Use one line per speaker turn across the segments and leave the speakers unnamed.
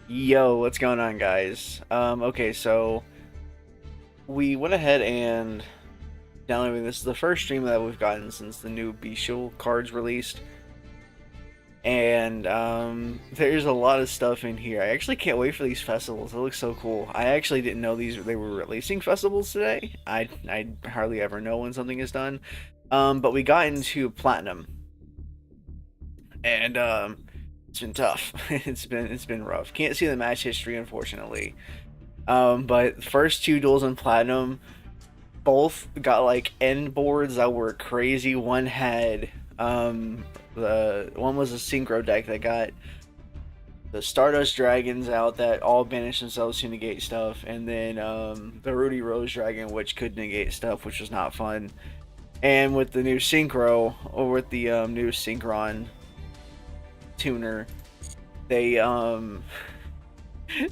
Yo, what's going on, guys? Okay, so we went ahead and downloading this is the first stream that we've gotten since the new Bestial cards released, and there's a lot of stuff in here. I actually can't wait for these festivals. It looks so cool. I actually didn't know they were releasing festivals today. I hardly ever know when something is done. But we got into platinum, and it's been tough. It's been rough. Can't see the match history, unfortunately. But first two duels in platinum both got like end boards that were crazy. One had the one was a synchro deck that got the Stardust Dragons out that all banish themselves to negate stuff, and then the Rudy Rose Dragon, which could negate stuff, which was not fun. And with the new synchro, or with the new synchron tuner, they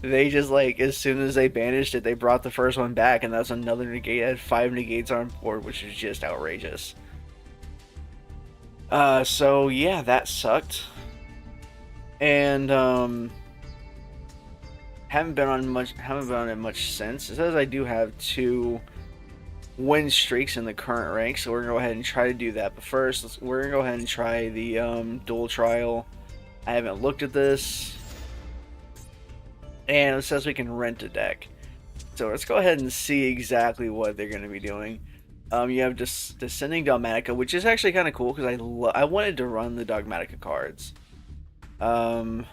they just like as soon as they banished it, they brought the first one back, and that's another negate. It had 5 negates on board, which is just outrageous. So yeah, that sucked, and haven't been on it much since. It says I do have 2 win streaks in the current rank, so we're gonna go ahead and try to do that. But first, we're gonna go ahead and try the dual trial. I haven't looked at this, and it says we can rent a deck. So let's go ahead and see exactly what they're going to be doing. You have Descending Dogmatica, which is actually kind of cool because I wanted to run the Dogmatica cards. Um,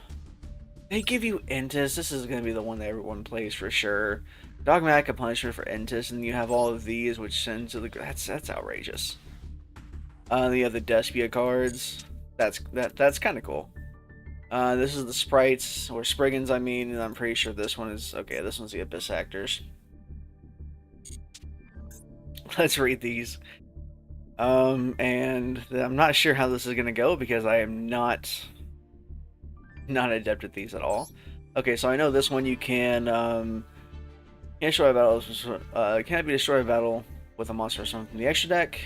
they give you Entis. This is going to be the one that everyone plays for sure. Dogmatica Punishment for Entis, and you have all of these, which send to the that's outrageous. You have the Despia cards. That's kind of cool. This is the sprites, or Spriggans, I mean, and I'm pretty sure this one is... Okay, this one's the Abyss Actors. Let's read these. And I'm not sure how this is going to go, because I am not adept at these at all. Okay, so I know this one you can... can't destroy a battle... can't be destroyed a battle with a monster or something from the extra deck.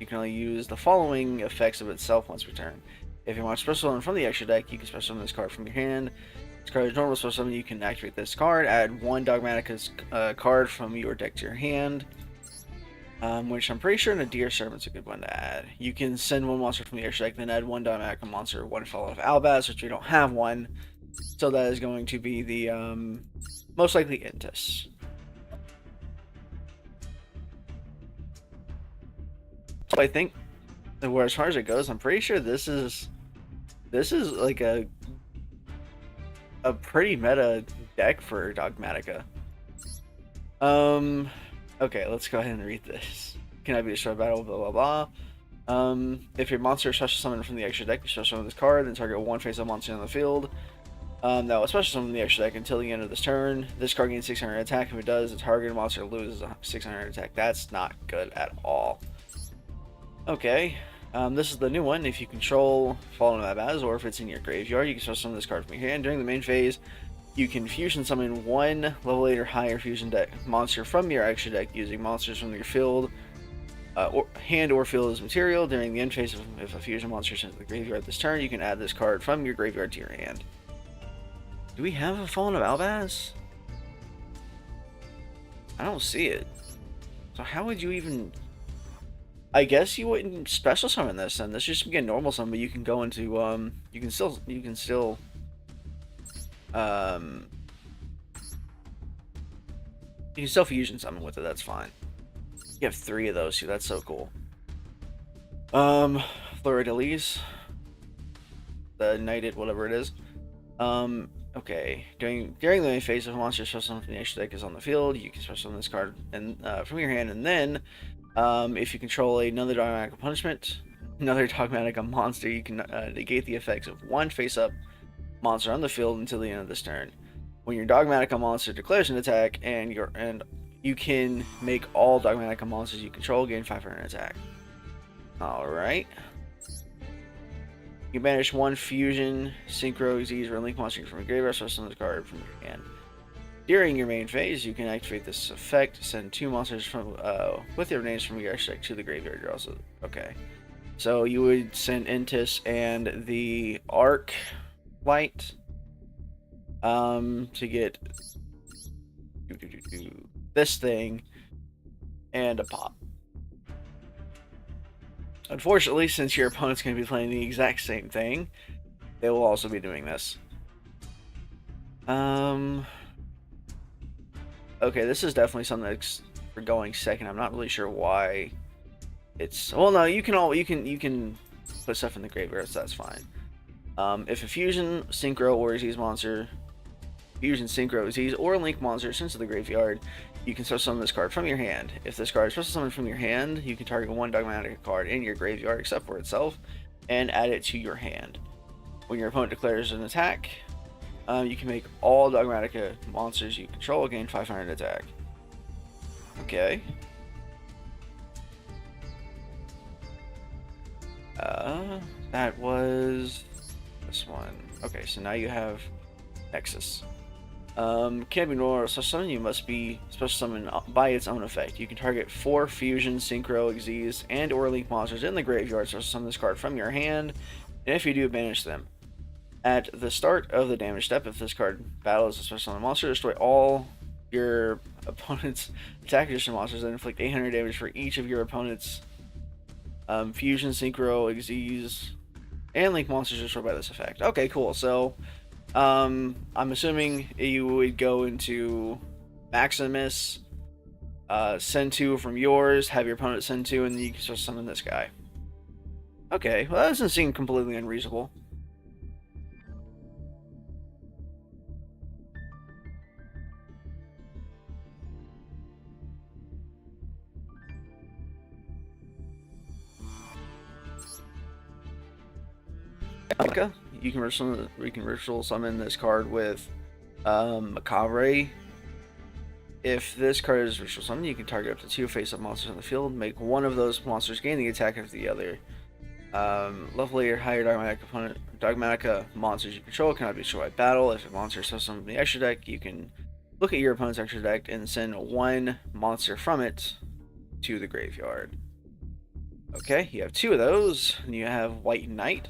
You can only use the following effects of itself once per turn. If you want special summon from the extra deck, you can special summon this card from your hand. This card is normal special summon. You can activate this card. Add 1 Dogmatica's card from your deck to your hand. Which I'm pretty sure Nadir Servant's a good one to add. You can send 1 monster from the extra deck, then add 1 Dogmatica monster, 1 follow of Albaz, which we don't have one. So that is going to be the most likely Intis. So I think, where as far as it goes, I'm pretty sure this is like a pretty meta deck for Dogmatica. Okay, let's go ahead and read this. Can I be destroyed battle? Blah blah blah. If your monster is special summoned from the extra deck, you special summon this card, then target 1 face-up monster on the field. That will special summon the extra deck until the end of this turn. This card gains 600 attack. If it does, the target monster loses 600 attack. That's not good at all. Okay. This is the new one. If you control Fallen Abaz, or if it's in your graveyard, you can special summon this card from your hand. During the main phase, you can fusion summon 1 level 8 or higher fusion deck monster from your extra deck using monsters from your field, or hand or field as material. During the end phase, if a fusion monster is sent to the graveyard this turn, you can add this card from your graveyard to your hand. Do we have a Fallen of Albaz? I don't see it. So how would you even... I guess you wouldn't special summon this, and this just be a normal summon, but you can go into you can still fusion summon with it. That's fine. You have 3 of those too. That's so cool. Fleur de Lis, the Knighted, whatever it is. Okay. During the main phase, if a monster special summon from the extra deck is on the field, you can special summon this card and from your hand, and then if you control another Dogmatica punishment, another Dogmatica monster, you can negate the effects of 1 face-up monster on the field until the end of this turn. When your Dogmatica monster declares an attack, and you can make all Dogmatica monsters you control gain 500 attack. Alright. You banish 1 fusion, synchro, disease, or link monster from your graveyard, so summon this card from your hand. During your main phase, you can activate this effect, send 2 monsters from with their names from your extra deck to the graveyard. You're also okay. So you would send Intis and the Arc Light. to get this thing and a pop. Unfortunately, since your opponent's going to be playing the exact same thing, they will also be doing this. Okay, this is definitely something that's for going second. I'm not really sure why it's. Well, no, you can put stuff in the graveyard, so that's fine. If a fusion, synchro, or disease monster, fusion, synchro, disease, or link monster is sent to the graveyard, you can special summon this card from your hand. If this card is special summoned from your hand, you can target one Dogmatica card in your graveyard except for itself, and add it to your hand. When your opponent declares an attack, you can make all Dogmatica monsters you control gain 500 attack. Okay. That was this one. Okay, so now you have Nexus. Can't be normal special summon, you must be special summoned by its own effect. You can target 4 fusion, synchro, exes, and or link monsters in the graveyard, special summon this card from your hand, and if you do, banish them. At the start of the damage step, if this card battles a special summon monster, destroy all your opponent's attack addition monsters and inflict 800 damage for each of your opponent's fusion, synchro, exes, and link monsters destroyed by this effect. Okay, cool. So, I'm assuming you would go into Maximus, send 2 from yours, have your opponent send 2, and then you can just summon this guy. Okay, well that doesn't seem completely unreasonable. You can ritual summon this card with Macabre. If this card is ritual summoned, you can target up to 2 face-up monsters on the field. Make one of those monsters gain the attack of the other. Level 8 or higher Dogmatica monsters you control cannot be destroyed by battle. If a monster is summoned from the extra deck, you can look at your opponent's extra deck and send 1 monster from it to the graveyard. Okay, you have 2 of those, and you have White Knight.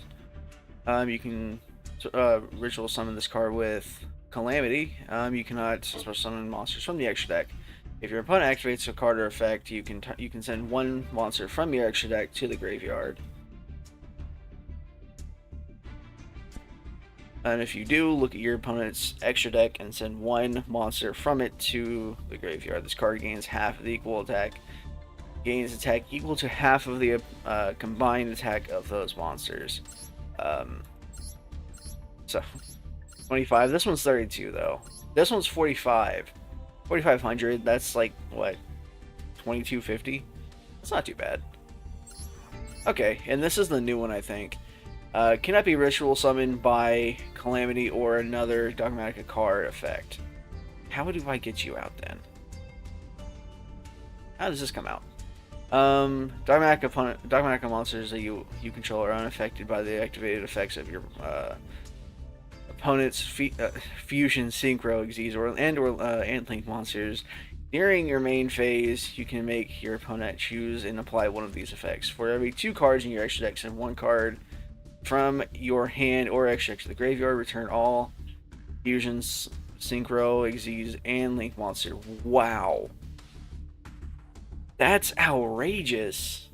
You can ritual summon this card with Calamity. You cannot special summon monsters from the extra deck. If your opponent activates a card or effect, you can send 1 monster from your extra deck to the graveyard. And if you do, look at your opponent's extra deck and send 1 monster from it to the graveyard. This card gains half of the equal attack. Gains attack equal to half of the combined attack of those monsters. So 25. This one's 32 though. This one's 45. 4,500. That's like what? 2250. That's not too bad. Okay, and this is the new one, I think. Cannot be ritual summoned by Calamity or another Dogmatica card effect. How do I get you out then? How does this come out? Dogmatica monsters that you control are unaffected by the activated effects of your opponent's fusion, synchro, exes, or link monsters. During your main phase, you can make your opponent choose and apply one of these effects. For every 2 cards in your extra deck, send 1 card from your hand or extra deck to the graveyard. Return all fusions, synchro, exes, and link monster. Wow. That's outrageous.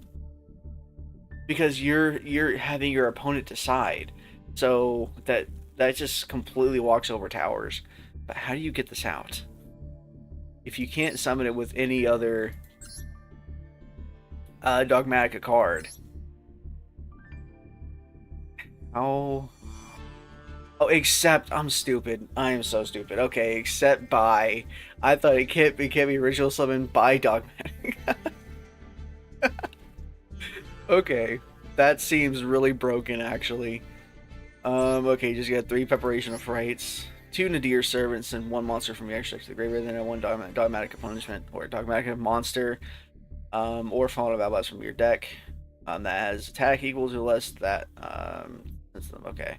Because you're having your opponent decide. So that just completely walks over towers. But how do you get this out? If you can't summon it with any other Dogmatica card. How? Oh, except I'm stupid. I am so stupid. Okay, except by I thought it can't be ritual summoned by Dogmatica. Okay, that seems really broken actually. Okay, just get 3 preparation of frights, 2 Nadir servants, and 1 monster from your extra deck to the graveyard, then 1 Dogmatica punishment or Dogmatica monster, or fallen battle from your deck. That has attack equal to less that. Okay.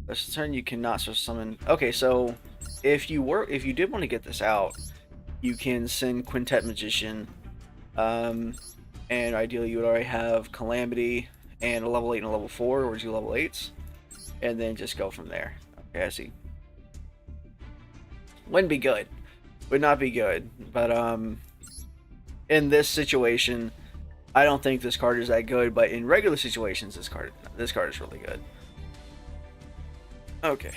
This turn you cannot summon. Okay, so if you did want to get this out, you can send Quintet Magician, and ideally you would already have Calamity and a level 8 and a level 4, or 2 level 8s, and then just go from there. Okay, I see. Wouldn't be good. Would not be good. But in this situation, I don't think this card is that good. But in regular situations, this card is really good. Okay.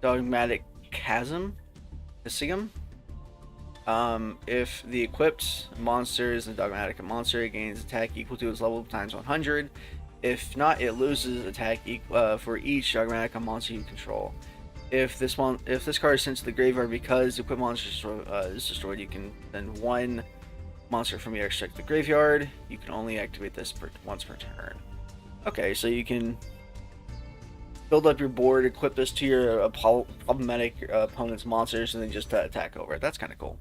Dogmatic Chasm. If the equipped monster is a dogmatic monster, it gains attack equal to its level times 100. If not, it loses attack for each dogmatic monster you control. If this card is sent to the graveyard because the equipped monster is destroyed, you can send one monster from your extra deck to the graveyard. You can only activate this once per turn. Okay, so you can build up your board, equip this to your problematic opponent's monsters, and then just attack over it. That's kind of cool.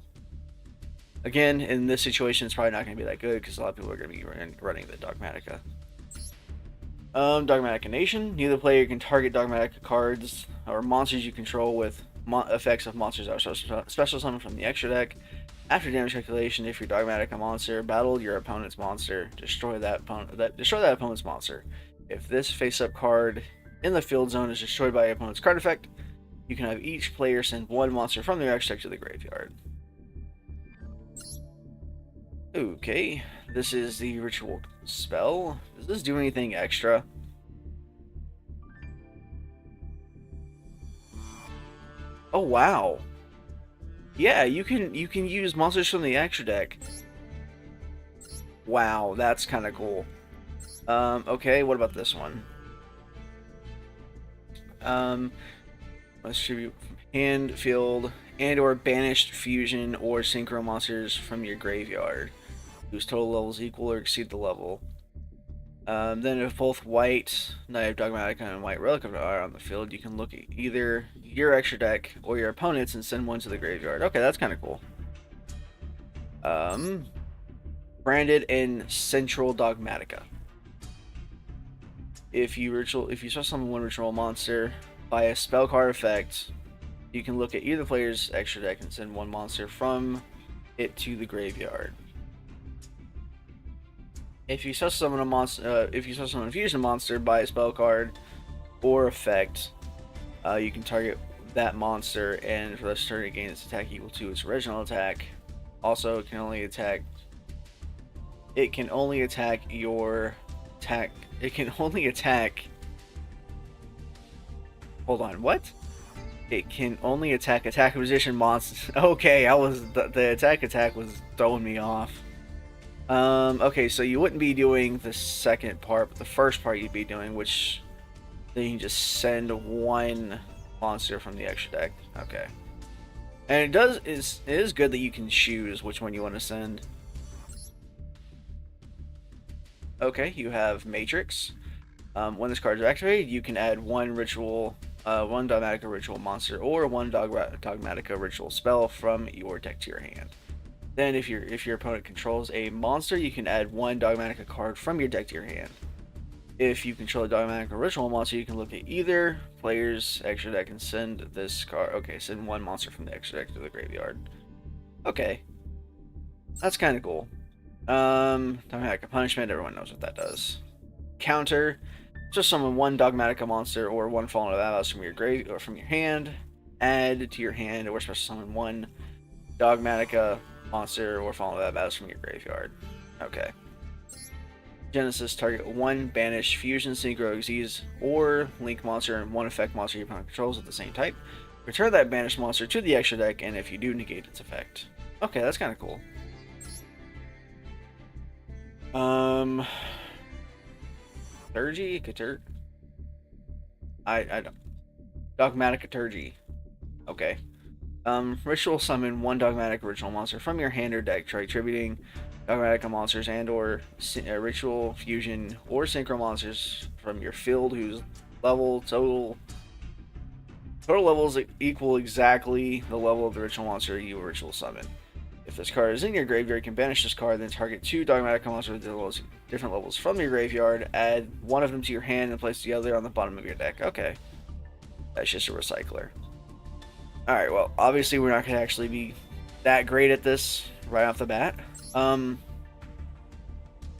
Again, in this situation, it's probably not going to be that good because a lot of people are going to be running the Dogmatica. Dogmatica Nation. Neither player can target Dogmatica cards or monsters you control with effects of monsters that are special summoned from the extra deck. After damage calculation, if your Dogmatica monster battled your opponent's monster, destroy that opponent's monster. If this face-up card in the field zone is destroyed by your opponent's card effect, you can have each player send one monster from their extra deck to the graveyard. Okay, this is the ritual spell. Does this do anything extra? Oh wow. Yeah, you can use monsters from the extra deck. Wow, that's kind of cool. Okay, what about this one? Let's tribute hand, field, and or banished fusion or synchro monsters from your graveyard, whose total levels equal or exceed the level. Then if both white Knight of Dogmatica and white Relic are on the field, you can look at either your extra deck or your opponent's and send one to the graveyard. Okay, that's kind of cool. Branded and Central Dogmatica. If you special summon one ritual monster by a spell card effect, you can look at either player's extra deck and send one monster from it to the graveyard. If you special summon a fusion monster by a spell card or effect, you can target that monster, and for this turn it gains its attack equal to its original attack. Also, it can only attack your attack. It can only attack. Hold on, what? It can only attack position monsters. Okay, the attack was throwing me off. Okay, so you wouldn't be doing the second part, but the first part you'd be doing, which then you can just send one monster from the extra deck. Okay. And it is good that you can choose which one you want to send. Okay, you have Matrix. When this card is activated, you can add one Dogmatica ritual monster or one Dogmatica ritual spell from your deck to your hand. Then if your opponent controls a monster, you can add one Dogmatica card from your deck to your hand. If you control a Dogmatica ritual monster, you can look at either player's extra deck and send this card. Okay, send one monster from the extra deck to the graveyard. Okay. That's kind of cool. Dogmatica Punishment, everyone knows what that does. Counter, just summon one Dogmatica monster or one Fallen of Abyss from your grave or from your hand. Add to your hand or special summon one Dogmatica monster or Fallen of Abyss from your graveyard. Okay. Genesis, target one banished fusion, synchro, Xyz, or link monster and one effect monster your opponent controls of the same type. Return that banished monster to the extra deck, and if you do, negate its effect. Okay, that's kind of cool. Liturgy? I don't. Dogmatic Liturgy. Okay. Ritual summon one Dogmatic ritual monster from your hand or deck, try attributing Dogmatica monsters and or ritual fusion or synchro monsters from your field whose total levels equal exactly the level of the ritual monster you ritual summon. If this card is in your graveyard, you can banish this card, then target two Dogmatica monsters with different levels from your graveyard, add one of them to your hand and place the other on the bottom of your deck. Okay. That's just a recycler. Alright, well, obviously we're not going to actually be that great at this right off the bat.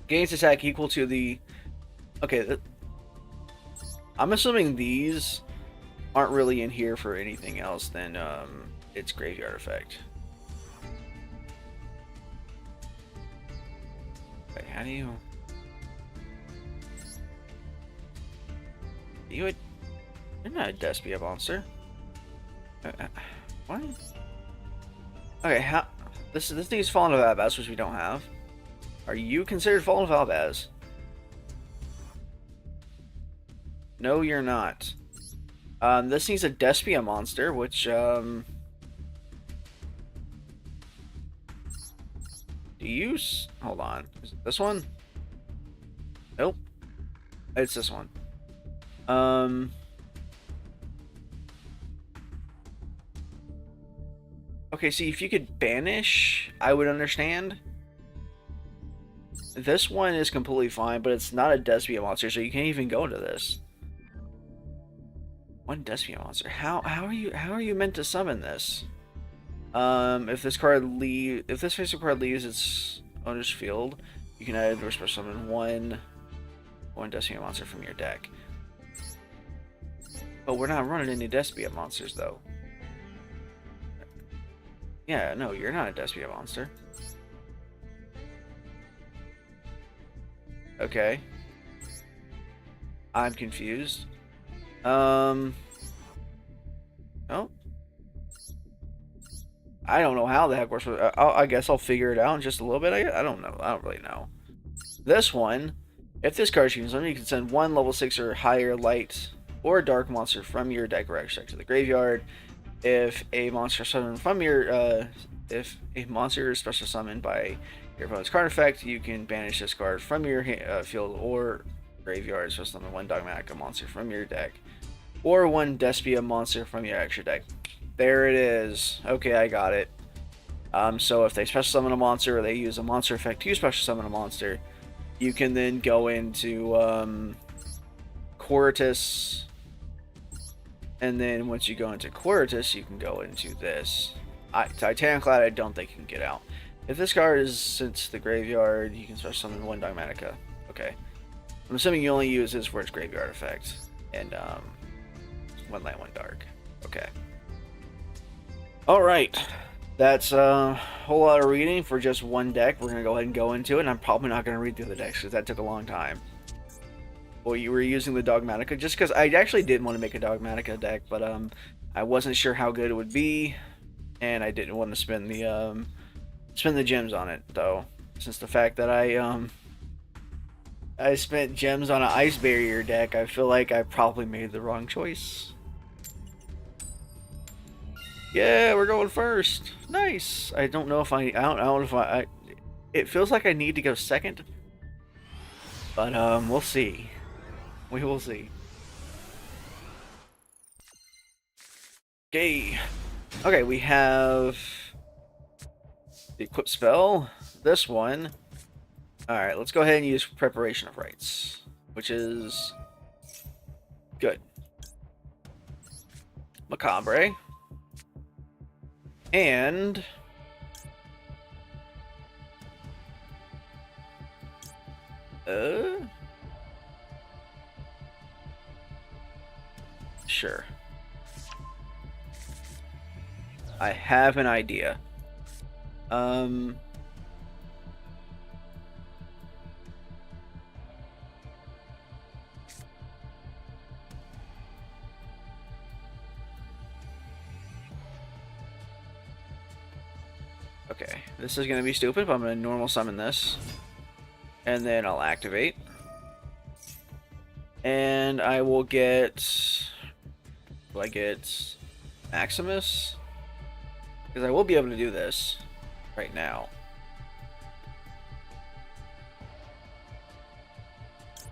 Gains attack equal to the... Okay, I'm assuming these aren't really in here for anything else than its graveyard effect. Wait, how do you... You're not a Despia monster. What? Okay, how... This thing's Fallen of Albaz, which we don't have. Are you considered Fallen of Albaz? No, you're not. This thing's a Despia monster, which, do you... Hold on. Is it this one? Nope. It's this one. Okay, see, if you could banish, I would understand. This one is completely fine, but it's not a Despia monster, so you can't even go into this. One Despia monster. How are you meant to summon this? If this face card leaves its owner's field, you can add or special summon one Despia monster from your deck. But we're not running any Despia monsters though. Yeah, no, you're not a Despia monster. Okay. I'm confused. Oh. I don't know how the heck we're supposed to... I guess I'll figure it out in just a little bit. I don't know. I don't really know. This one, if this card is something, you can send one level 6 or higher light or dark monster from your deck or extra deck to the graveyard. If a monster summoned from your... if a monster is special summoned by your opponent's card effect, you can banish this card from your field or graveyard. So summon one Dogmatica monster from your deck. Or one Despia monster from your extra deck. There it is. Okay, I got it. So if they special summon a monster or they use a monster effect to special summon a monster, you can then go into Quiritus. And then once you go into Quiritus, you can go into this. Titaniclad, I don't think you can get out. If this card is sent to the graveyard, you can special summon one Dogmatica. Okay. I'm assuming you only use this for its graveyard effect. And one light, one dark. Okay. Alright. That's a whole lot of reading for just one deck. We're going to go ahead and go into it. And I'm probably not going to read through the decks because that took a long time. Well, you were using the Dogmatica just because I actually did want to make a Dogmatica deck, but I wasn't sure how good it would be, and I didn't want to spend the gems on it though. Since the fact that I spent gems on an Ice Barrier deck, I feel like I probably made the wrong choice. Yeah, we're going first. Nice. I don't know if I don't know if I it feels like I need to go second, but we'll see. We will see. Okay. Okay, we have the equip spell. This one. Alright, let's go ahead and use Preparation of Rites, which is good. Macabre. And sure. I have an idea. Okay, this is gonna be stupid, but I'm gonna normal summon this. And then I'll activate. And I will get... Will I get Maximus? Because I will be able to do this right now.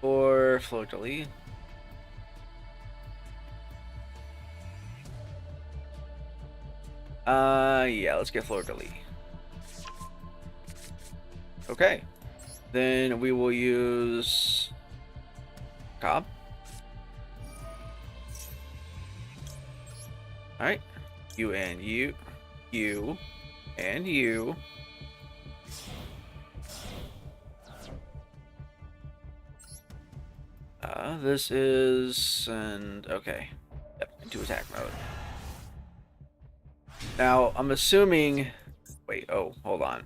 Or Fleur de Lis. Yeah, let's get Fleur de Lis. Okay. Then we will use Cobb. Alright. You and you. You. And you. This is... and okay. Yep. into attack mode. Now, I'm assuming... Wait, oh, hold on.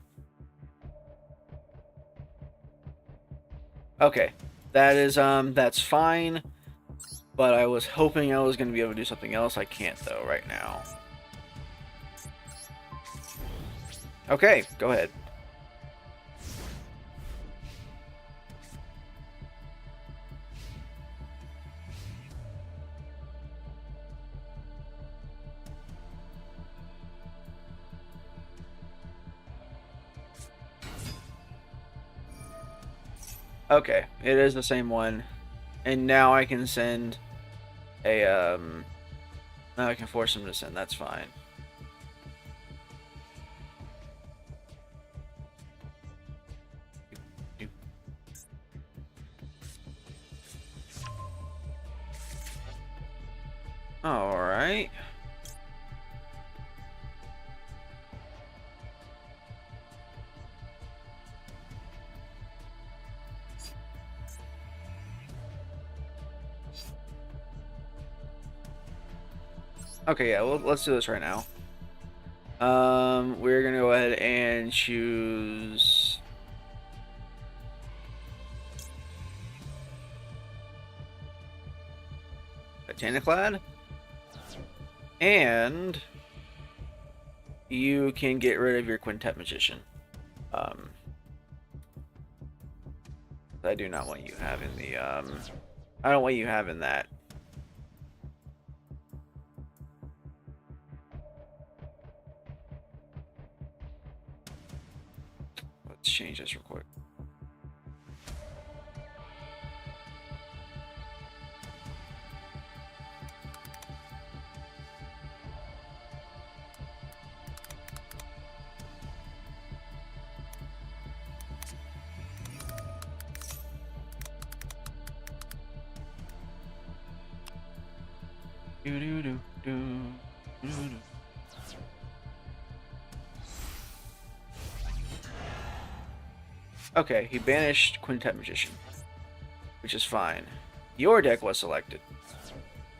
Okay. That's fine. But I was hoping I was going to be able to do something else. I can't, though, right now. Okay, go ahead. Okay, it is the same one. And now I can send a, now I can force him to send, that's fine. Alright. Okay, yeah, well, let's do this right now. We're gonna go ahead and choose... Titaniaclad. And... you can get rid of your Quintet Magician. I do not want you having the, I don't want you having that. Let's change this real quick. Okay, he banished Quintet Magician, which is fine. Your deck was selected.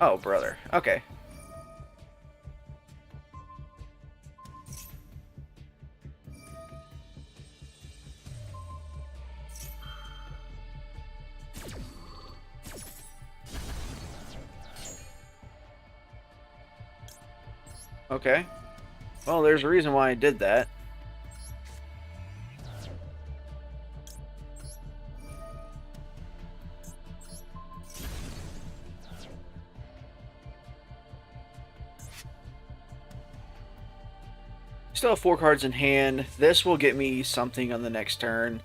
Oh, brother. Okay. Okay. Well, there's a reason why I did that. Still have 4 cards in hand. This will get me something on the next turn.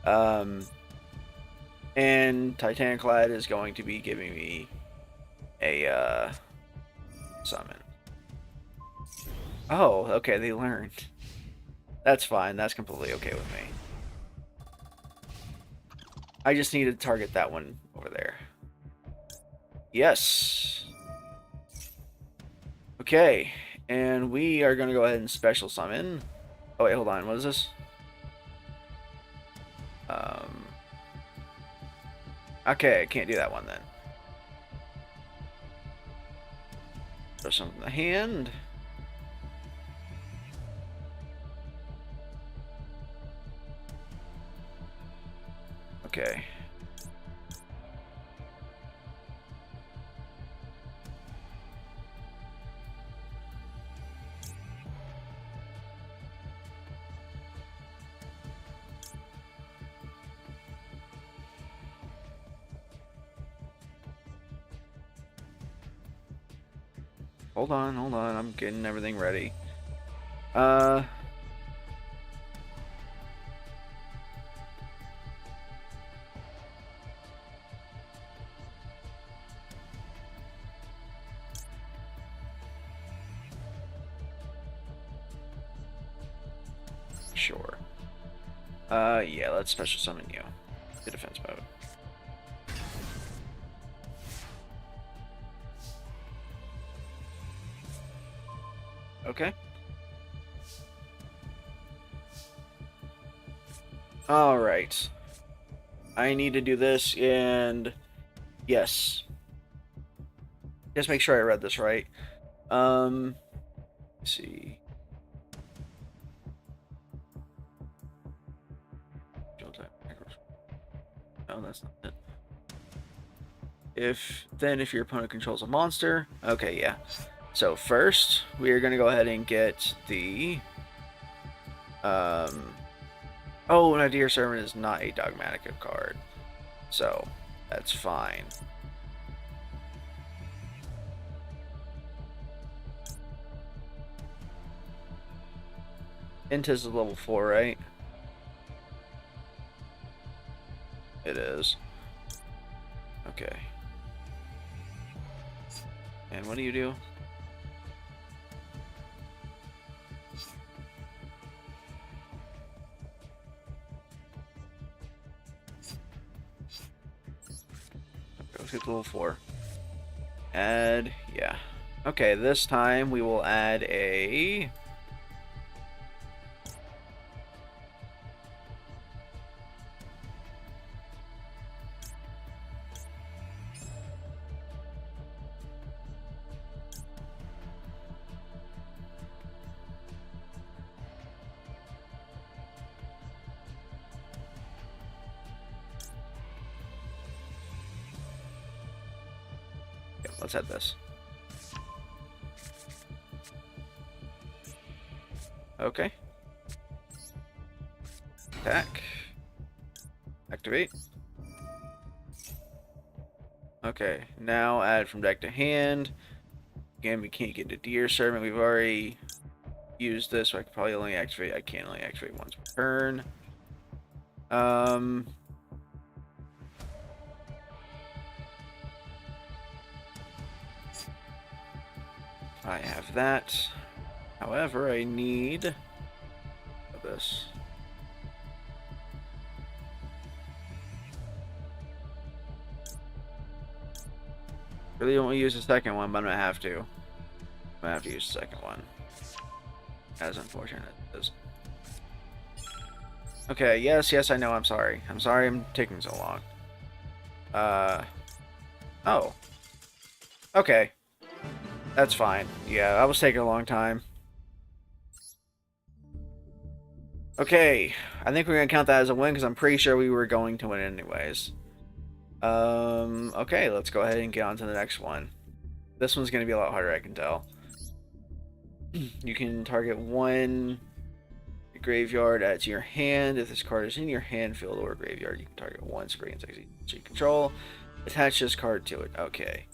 And Titaniclad is going to be giving me a summon. Oh, okay, they learned. That's fine. That's completely okay with me. I just need to target that one over there. Yes. Okay. And we are going to go ahead and special summon. Oh, wait, hold on. What is this? Okay, I can't do that one then. Throw something in the hand. Okay. Hold on, I'm getting everything ready. Sure. Yeah, let's special summon you. The defense mode. Okay. Alright. I need to do this, and... yes. Just make sure I read this right. Let's see. No, that's not it. If your opponent controls a monster, okay, yeah. So first, we are gonna go ahead and get the Oh, Nadir Servant is not a Dogmatica card, so that's fine. Intis is level 4, right? It is. Okay. And what do you do? Let's get to level 4. Add, yeah. Okay, this time we will add a... Okay, let's add this. Okay. Attack. Activate. Okay, now add from deck to hand. Again, we can't get the Deer Servant. We've already used this, so I could probably only activate. I can only activate once per turn. I have that. However, I need this. Really don't want to use the second one, but I'm gonna have to. I'm gonna have to use the second one. As unfortunate as it is. Okay, yes, I know, I'm sorry. I'm sorry I'm taking so long. Oh. Okay. That's fine. Yeah, that was taking a long time. Okay, I think we're gonna count that as a win because I'm pretty sure we were going to win anyways. Okay, let's go ahead and get on to the next one. This one's gonna be a lot harder, I can tell. You can target one graveyard, add to your hand. If this card is in your hand, field, or graveyard, you can target one Spriggan's you control. Attach this card to it. Okay.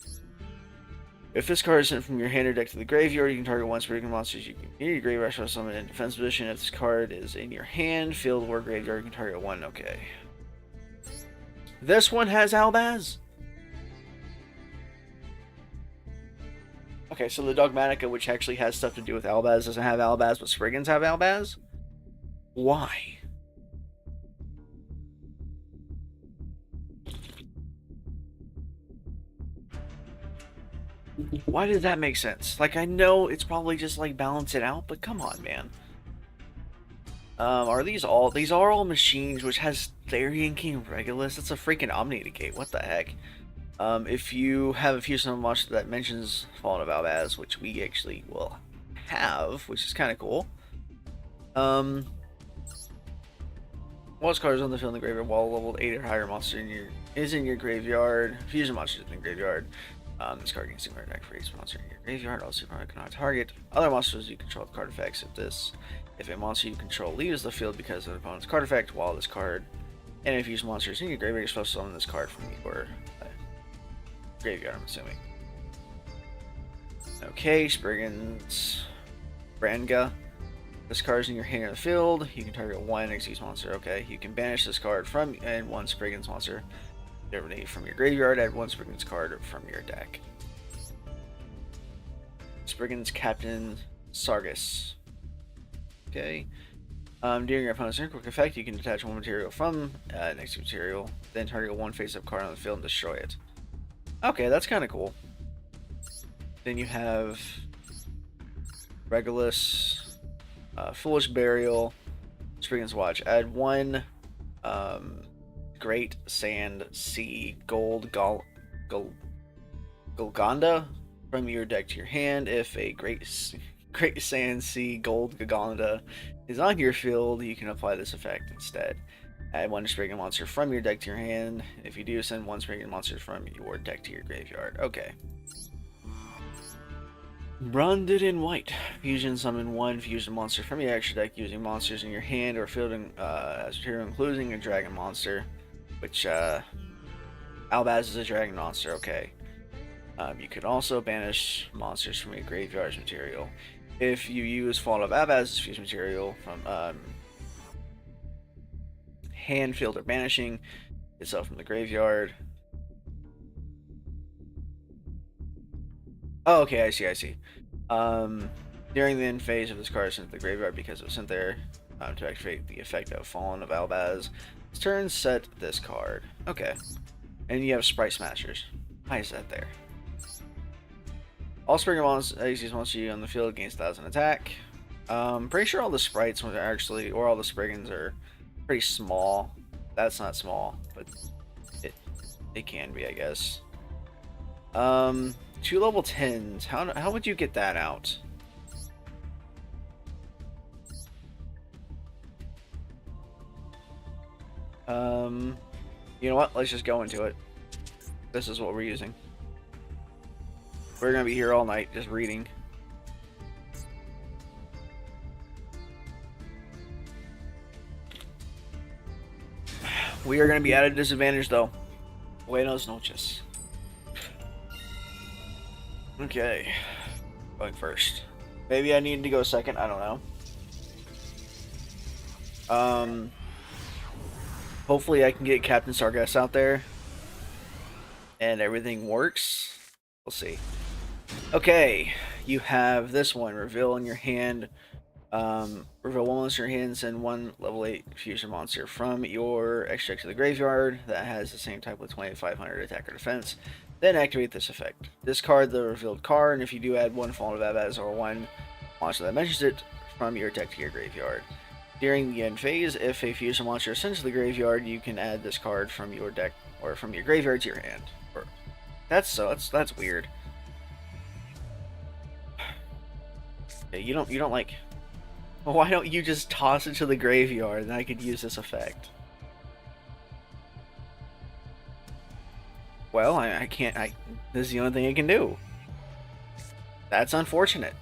If this card is sent from your hand or deck to the graveyard, you can target one Spriggan monsters you can near your graveyard, special summon in defense position. If this card is in your hand, field, or graveyard, you can target one. Okay. This one has Albaz? Okay, so the Dogmatica, which actually has stuff to do with Albaz, doesn't have Albaz, but Spriggans have Albaz? Why? Why does that make sense? Like, I know it's probably just like balance it out, but come on, man. Are these all? These are all machines, which has Therian King Regulus. That's a freaking Omni Negate. What the heck? If you have a Fusion monster that mentions Fallen of Albaz, which we actually will have, which is kind of cool. Once cards on the field in the graveyard, while leveled 8 or higher monster is in your graveyard. Fusion monsters in the graveyard. This card gains super attack for each monster in your graveyard. Also, you cannot target other monsters you control with card effects. If a monster you control leaves the field because of the opponent's card effect, while this card and if you use monsters in your graveyard, you're supposed to summon this card from your graveyard, I'm assuming. Okay, Spriggan's Branga. This card is in your hand or the field. You can target one Xyz monster. Okay, you can banish this card from and one Spriggan's monster. Eliminate from your graveyard. Add one Spriggan's card from your deck. Spriggan's Captain Sargus. Okay. During your opponent's turn, quick effect, you can detach one material from next material, then target one face-up card on the field and destroy it. Okay, that's kind of cool. Then you have Regulus, Foolish Burial, Spriggan's Watch. Add one Great Sand Sea Golgonda from your deck to your hand. If a Great Sand Sea Gold Gagonda is on your field, you can apply this effect instead. Add one Spriggan monster from your deck to your hand. If you do, send one Spriggan monster from your deck to your graveyard. Okay. Branded in white. Fusion summon one fusion monster from your extra deck using monsters in your hand or fielding as material, including a dragon monster. Which, Albaz is a dragon monster, okay. You can also banish monsters from your graveyard's material. If you use Fall of Albaz's fusion material from hand, field, or banishing itself from the graveyard. Oh, okay, I see. During the end phase of this card, sent to the graveyard because it was sent there to activate the effect of Fallen of Albaz. This turn, set this card. Okay. And you have Sprite Smashers. Why is that there? All Spriggan monsters on the field gains 1,000 attack. Pretty sure all the sprites are actually, or all the Spriggans are pretty small. That's not small, but it can be, I guess. 2 level 10s. How would you get that out? You know what? Let's just go into it. This is what we're using. We're gonna be here all night just reading. We are gonna be at a disadvantage though. Buenos noches. Okay. Going first. Maybe I need to go second, I don't know. Hopefully I can get Captain Sargas out there and everything works. We'll see. Okay, you have this one. Reveal in your hand. Reveal one monster in your hand. Send one level 8 fusion monster from your extra deck to the graveyard that has the same type with 2,500 attack or defense. Then activate this effect. Discard the revealed card, and if you do, add one Fallen of Abaz or one monster that mentions it from your deck to your graveyard. During the end phase, if a fusion monster is sent to the graveyard, you can add this card from your deck or from your graveyard to your hand. That's weird. Okay, you don't like. Well, why don't you just toss it to the graveyard and I could use this effect? Well, I can't. This is the only thing I can do. That's unfortunate.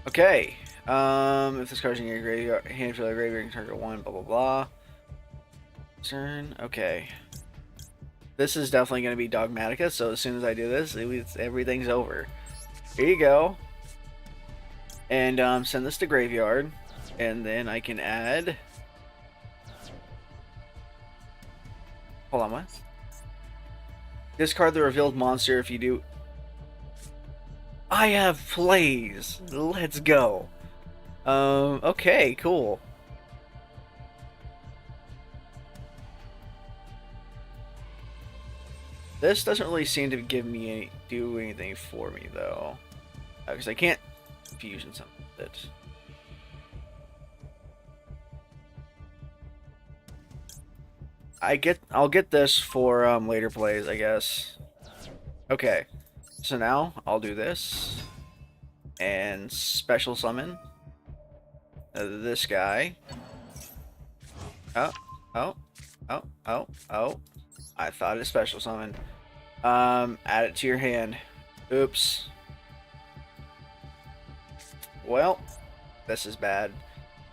Okay. If this card's in your graveyard, hand for the graveyard, you can target one. Blah blah blah. Turn. Okay. This is definitely going to be Dogmatica. So as soon as I do this, everything's over. Here you go. And send this to graveyard, and then I can add. Hold on, what? Discard the revealed monster if you do. I have plays. Let's go. Okay, cool. This doesn't really seem to give me do anything for me though, because I can't fusion something with it. I'll get this for later plays, I guess. Okay, so now I'll do this and special summon this guy. Oh! I thought it special summon. Add it to your hand. Oops. Well, this is bad.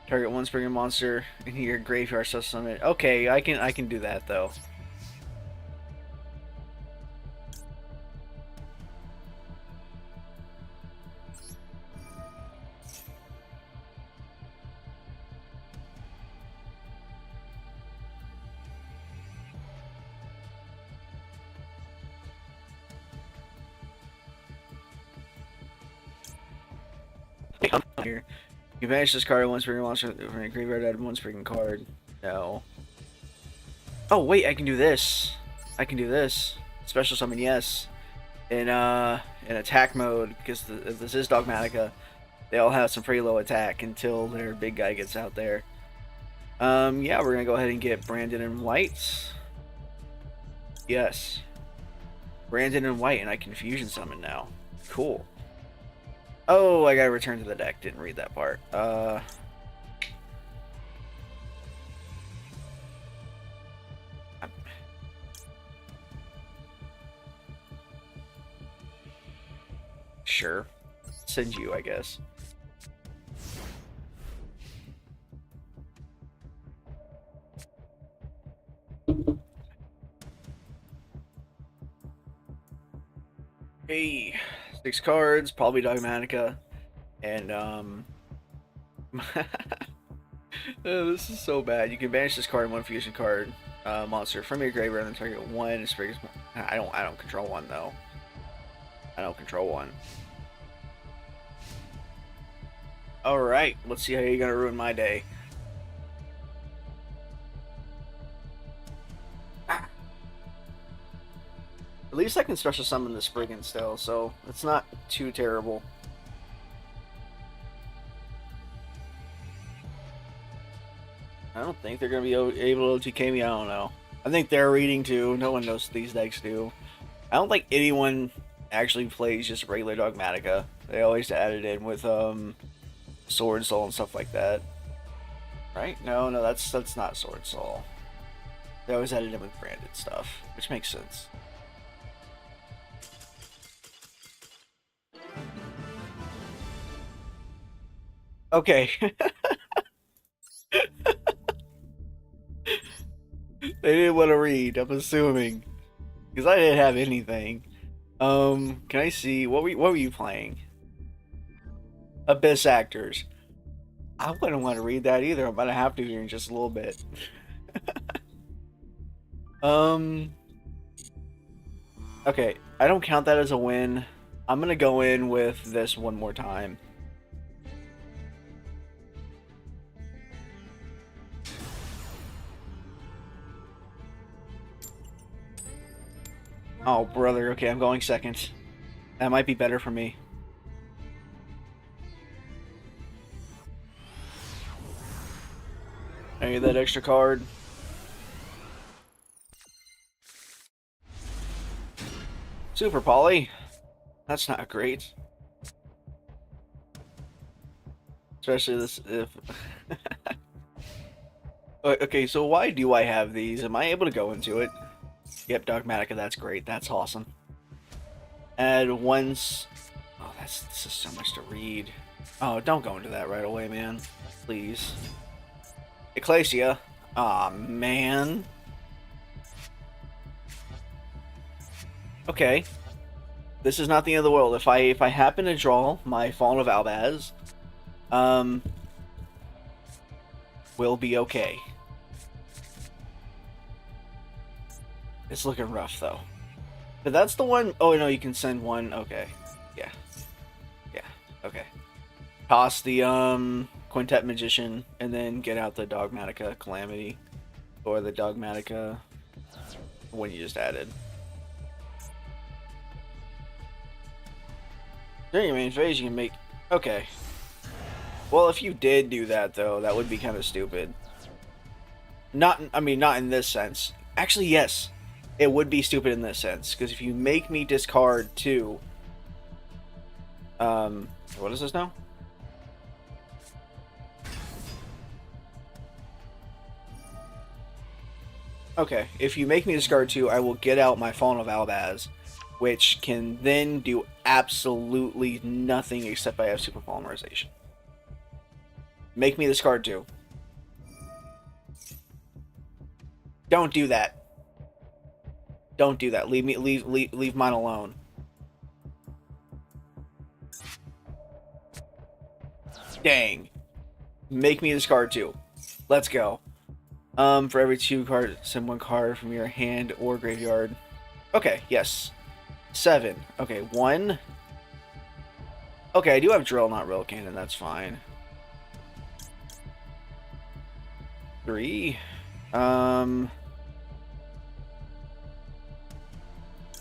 Target one Spriggan monster in your graveyard special summon. Okay, I can do that though. Here. You banish this card one Spriggan monster from your graveyard, add one Spriggan card. No. Oh wait, I can do this. I can do this. Special summon, yes. In attack mode, because if this is Dogmatica, they all have some pretty low attack until their big guy gets out there. Yeah, we're gonna go ahead and get Brandon in white. Yes. Brandon and White, and I confusion summon now. Cool. Oh, I gotta return to the deck. Didn't read that part. Sure. Send you, I guess. Hey, 6 cards, probably Dogmatica, and oh, this is so bad. You can banish this card and one fusion card monster from your graveyard and then target one. I don't control one though. I don't control one. All right, let's see how you're gonna ruin my day. At least I can special summon the Spriggan still, so it's not too terrible. I don't think they're going to be able to OTK me, I don't know. I think they're reading too, no one knows what these decks do. I don't think anyone actually plays just regular Dogmatica. They always add it in with Sword Soul and stuff like that. Right? No, that's not Sword Soul. They always add it in with branded stuff, which makes sense. Okay. They didn't want to read, I'm assuming. Because I didn't have anything. Can I see what were you playing? Abyss Actors. I wouldn't want to read that either. I'm gonna have to here in just a little bit. Okay, I don't count that as a win. I'm gonna go in with this one more time. Oh, brother. Okay, I'm going second. That might be better for me. I need that extra card. Super Poly. That's not great. Especially this if... Okay, so why do I have these? Am I able to go into it? Yep, Dogmatica, that's great. That's awesome. And once... Oh, this is so much to read. Oh, don't go into that right away, man. Please. Ecclesia. Aw, man. Okay. This is not the end of the world. If I happen to draw my Fallen of Albaz, we'll be okay. It's looking rough, though. But that's the one... Oh, no, you can send one. Okay. Yeah. Yeah. Okay. Toss the, Quintet Magician, and then get out the Dogmatica Calamity. Or the Dogmatica... one you just added. During your main phase, you can make... Okay. Well, if you did do that, though, that would be kind of stupid. Not in this sense. Actually, yes. It would be stupid in this sense, because if you make me discard 2... what is this now? Okay, if you make me discard 2, I will get out my Fallen of Albaz, which can then do absolutely nothing except I have Super Polymerization. Make me discard 2. Don't do that. Don't do that. Leave mine alone. Dang. Make me discard 2. Let's go. For every 2 cards, send 1 card from your hand or graveyard. Okay, yes. 7. Okay, 1. Okay, I do have Drill, not Rail Cannon. That's fine. 3.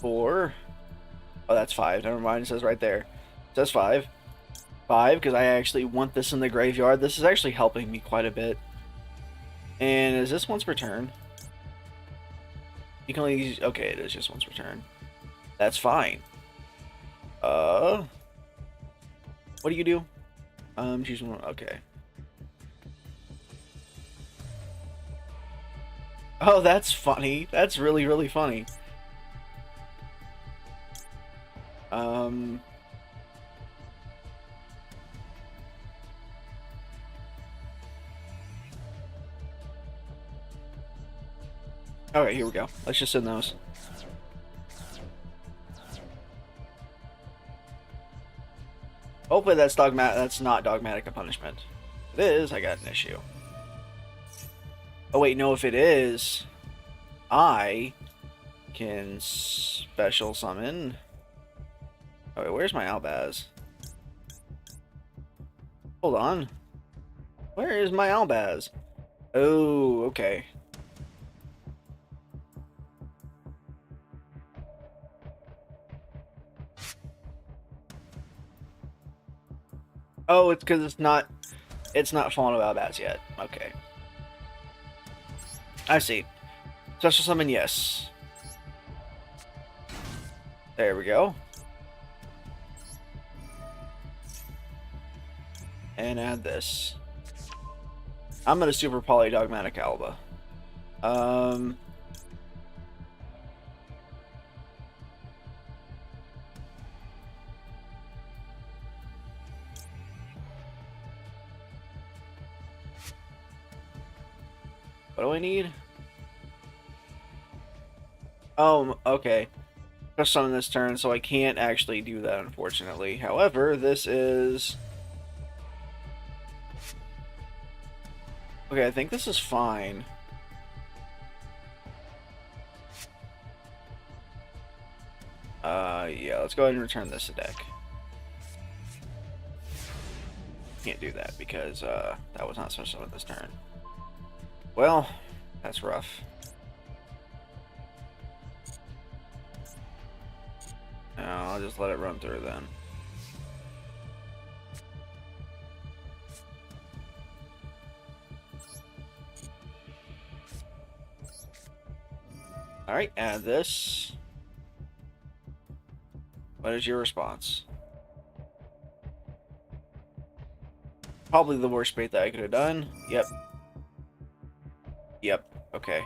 4. Oh, that's 5. Never mind. It says right there. It says 5. 5, because I actually want this in the graveyard. This is actually helping me quite a bit. And is this once per turn? You can only use... Okay, it is just once per turn. That's fine. What do you do? Choose one. Okay. Oh, that's funny. That's really, really funny. Okay, here we go. Let's just send those. Hopefully that's dogmatic. That's not dogmatic a punishment. If it is, I got an issue. Oh wait, no. If it is, I can special summon. Oh wait, where's my Albaz? Hold on. Where is my Albaz? Oh, okay. Oh, it's because it's not fallen of Albaz yet. Okay. I see. Special summon, yes. There we go. And add this. I'm gonna super poly dogmatic Alba. What do I need? Oh, okay. Just summon this turn, so I can't actually do that, unfortunately. However, this is... Okay, I think this is fine. Yeah, let's go ahead and return this to deck. Can't do that because, that was not supposed to summon this turn. Well, that's rough. No, I'll just let it run through then. Alright, add this. What is your response? Probably the worst bait that I could have done. Yep. Yep. Okay.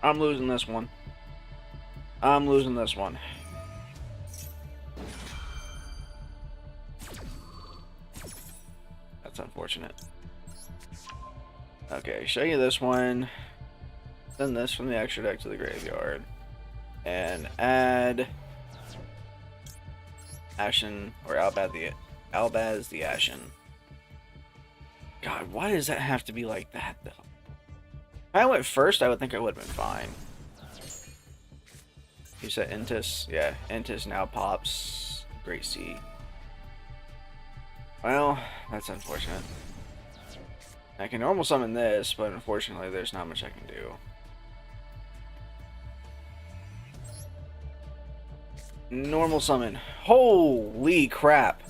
I'm losing this one. I'm losing this one. That's unfortunate. Okay, show you this one. Send this from the extra deck to the graveyard. And add Ashen, or Albaz the Ashen. God, why does that have to be like that, though? If I went first, I would think I would have been fine. You said Intis? Yeah, Intis now pops Great Sea. Well, that's unfortunate. I can normal summon this, but unfortunately there's not much I can do. Normal summon. Holy crap.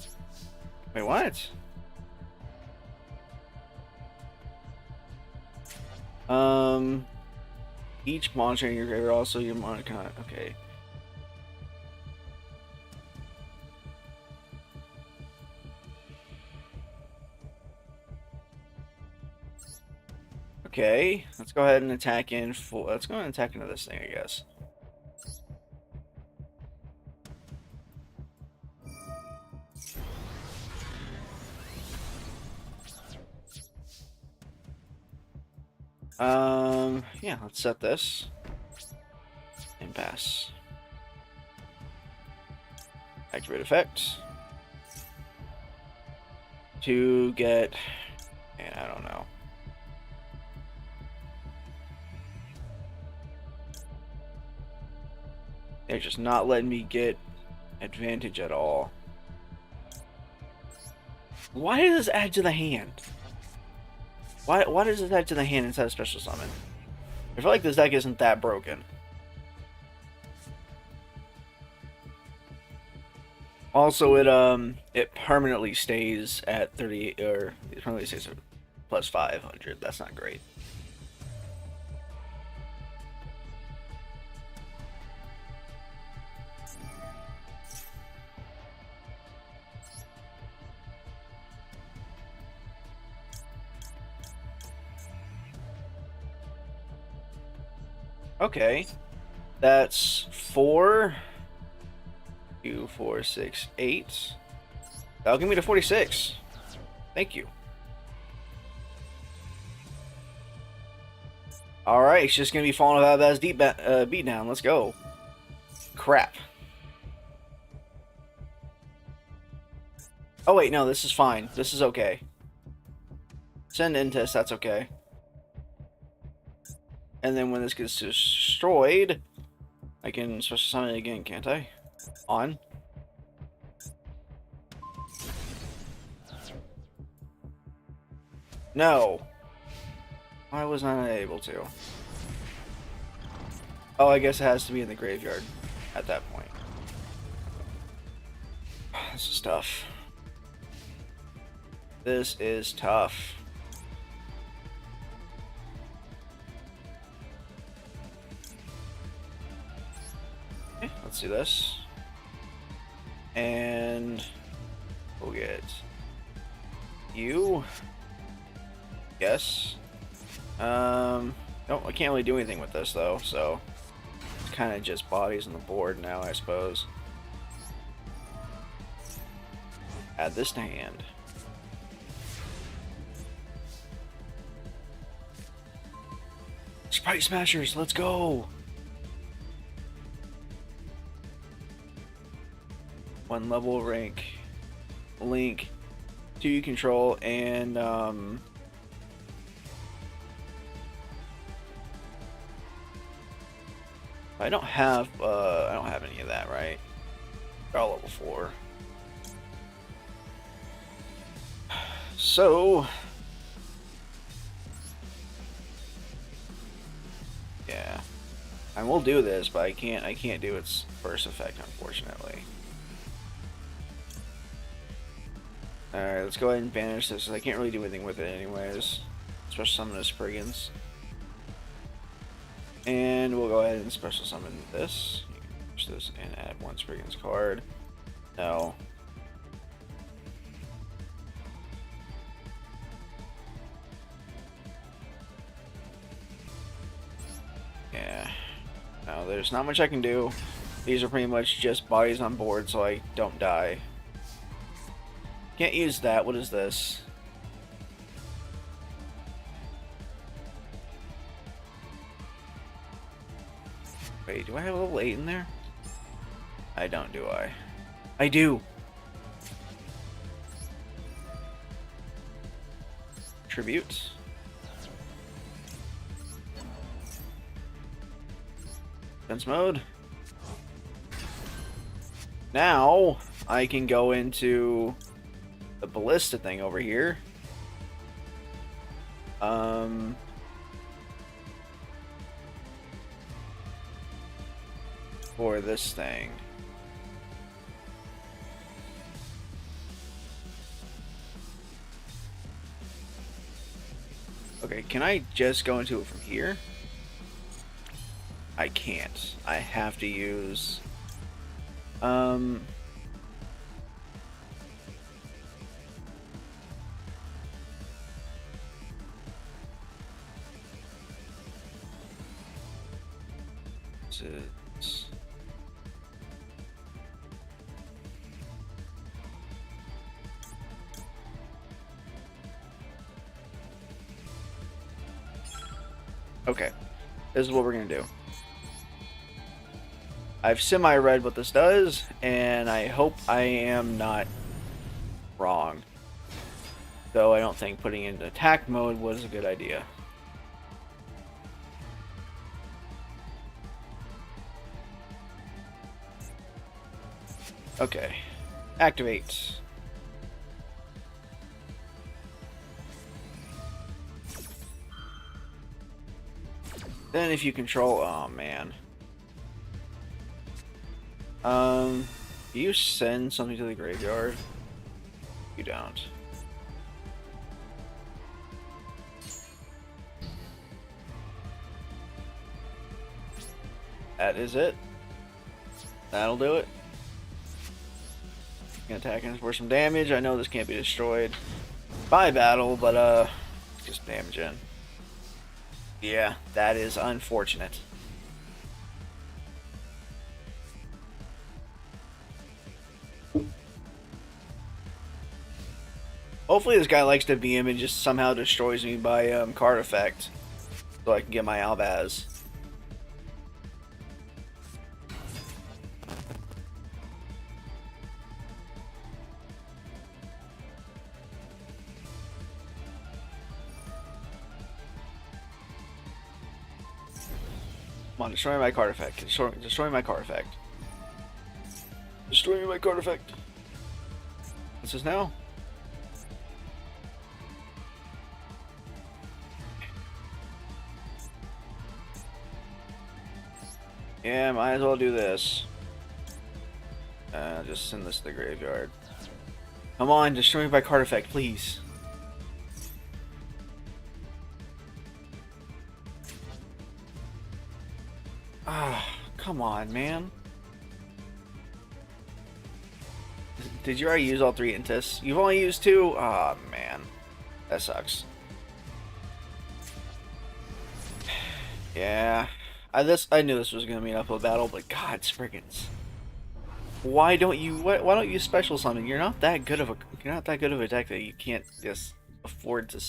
Wait, what? Each monster in your graveyard, also your monster. Okay. Okay, let's go ahead and attack in full. Let's go ahead and attack into this thing, I guess. Yeah, let's set this and pass. Activate effect to get, and I don't know. They're just not letting me get advantage at all. Why does this add to the hand? Why does this add to the hand instead of special summon? I feel like this deck isn't that broken. Also, it permanently stays at 30, or it permanently stays at plus 500. That's not great. Okay, that's 4, 2, 4, 6, 8. That'll give me to 46. Thank you. Alright, it's just gonna be falling out of that deep beat down. Let's go. Crap. Oh wait, no, this is fine. This is okay. Send in test, that's okay. And then when this gets destroyed, I can special summon it again, can't I? On. No. I was not able to. Oh, I guess it has to be in the graveyard at that point. This is tough. This is tough. Okay, let's do this. And we'll get you. Yes. No, I can't really do anything with this though, so it's kind of just bodies on the board now, I suppose. Add this to hand. Sprite Smashers, let's go! 1 level rank, link, 2 you control, and I don't have any of that, right? They're all level 4. So yeah, I will do this, but I can't do its first effect, unfortunately. Alright, let's go ahead and banish this, because I can't really do anything with it anyways. Special summon the Spriggans. And we'll go ahead and special summon this. You can push this and add 1 Spriggans card. No. Yeah. No, there's not much I can do. These are pretty much just bodies on board so I don't die. Can't use that. What is this? Wait, do I have a level 8 in there? I don't, do I? I do! Tribute. Defense mode. Now, I can go into the ballista thing over here. For this thing. Okay, can I just go into it from here? I can't. I have to use okay, this is what we're gonna do. I've semi-read what this does, and I hope I am not wrong. Though I don't think putting it in attack mode was a good idea. Okay, activate. Then if you control, oh man. Do you send something to the graveyard? You don't. That is it. That'll do it. Gonna attack in for some damage. I know this can't be destroyed by battle, but just damage in. Yeah, that is unfortunate. Hopefully this guy likes to BM and just somehow destroys me by card effect, so I can get my Albaz. Come on, destroy my card effect. Destroy my card effect. Destroy my card effect. What's this now? Yeah, might as well do this. Just send this to the graveyard. Come on, destroy me by card effect, please. Ah, come on, man. Did you already use all 3 Intis? You've only used 2? Ah, man. That sucks. Yeah. I knew this was gonna be an uphill battle, but God, Spriggans. Why don't you special summon? You're not that good of a deck that you can't just afford to.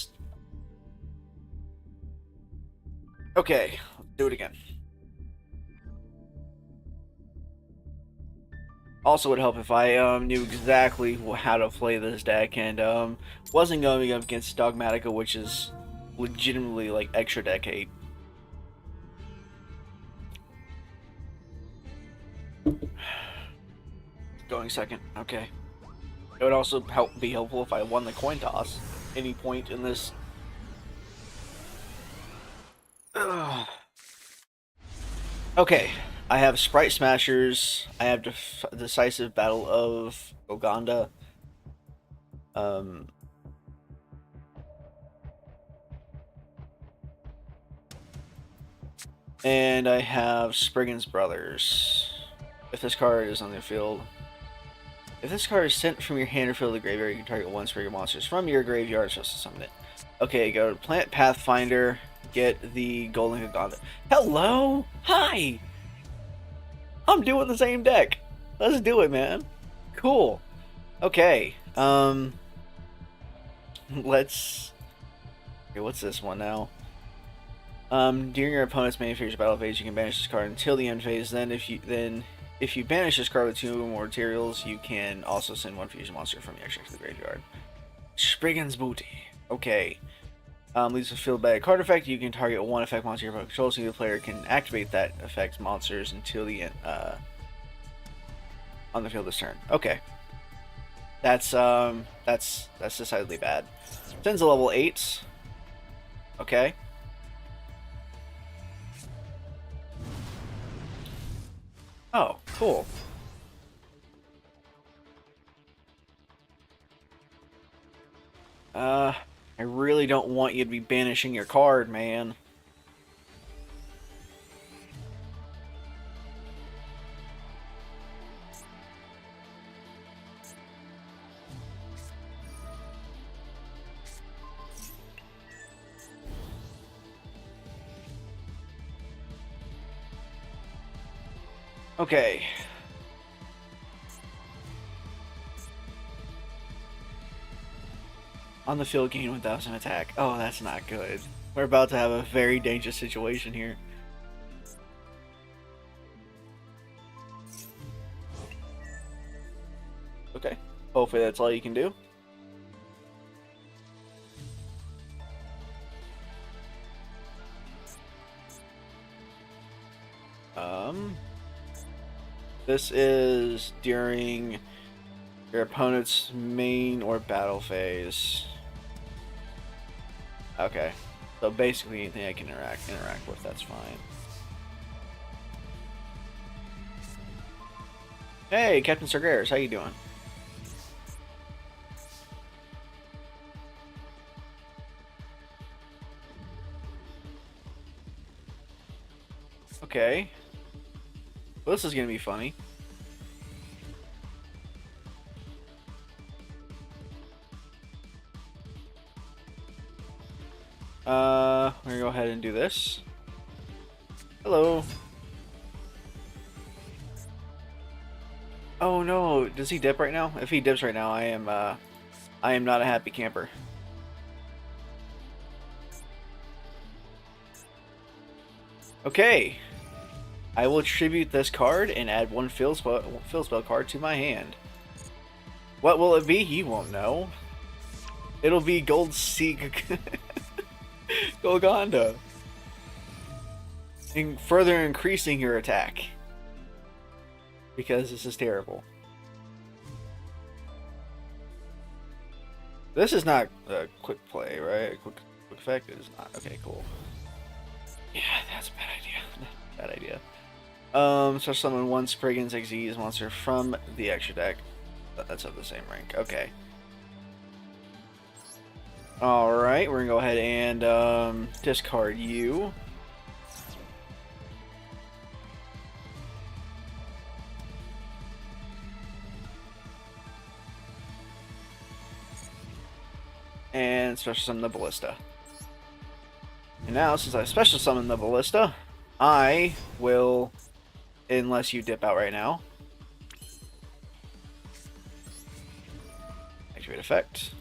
Okay, let's do it again. Also, would help if I knew exactly how to play this deck and wasn't going up against Dogmatica, which is legitimately like extra deck hate. Going second, okay. It would also be helpful if I won the coin toss any point in this. Ugh. Okay, I have Sprite Smashers. I have Decisive Battle of Uganda. And I have Spriggan's Brothers. If this card is on the field. If this card is sent from your hand or field to the graveyard, you can target 1 Spriggan monsters from your graveyard just to summon it. Okay, go to Plant Pathfinder, get the Golden Uganda. Hello! Hi! I'm doing the same deck. Let's do it, man. Cool. Okay. Let's. Okay, what's this one now? During your opponent's main phase or battle phase, you can banish this card until the end phase. Then, if you banish this card with 2 or more materials, you can also send 1 fusion monster from the extract to the graveyard. Spriggan's Booty. Okay. Leaves the field by a card effect. You can target 1 effect monster your opponent controls, so the player can activate that effect's monsters until the end on the field this turn. Okay. That's decidedly bad. Sends a level 8. Okay. Oh, cool. I really don't want you to be banishing your card, man. Okay. On the field, gain 1,000 attack. Oh, that's not good. We're about to have a very dangerous situation here. Okay. Hopefully that's all you can do. This is during your opponent's main or battle phase. Okay, so basically anything I can interact with, that's fine. Hey, Captain Sargeras, how you doing? Okay. Well, this is gonna be funny. We're gonna go ahead and do this. Hello. Oh no, does he dip right now? If he dips right now, I am not a happy camper. Okay. I will tribute this card and add one field spell card to my hand. What will it be? You won't know. It'll be Gold Seek Golgonda. Further increasing your attack. Because this is terrible. This is not a quick play, right? Quick effect? It is not. Okay, cool. Yeah, that's a bad idea. Bad idea. So summon one Spriggan's Xyz monster from the extra deck. That's of the same rank. Okay. Alright, we're gonna go ahead and discard you. And special summon the Ballista. And now, since I special summon the Ballista, I will, unless you dip out right now, activate effect.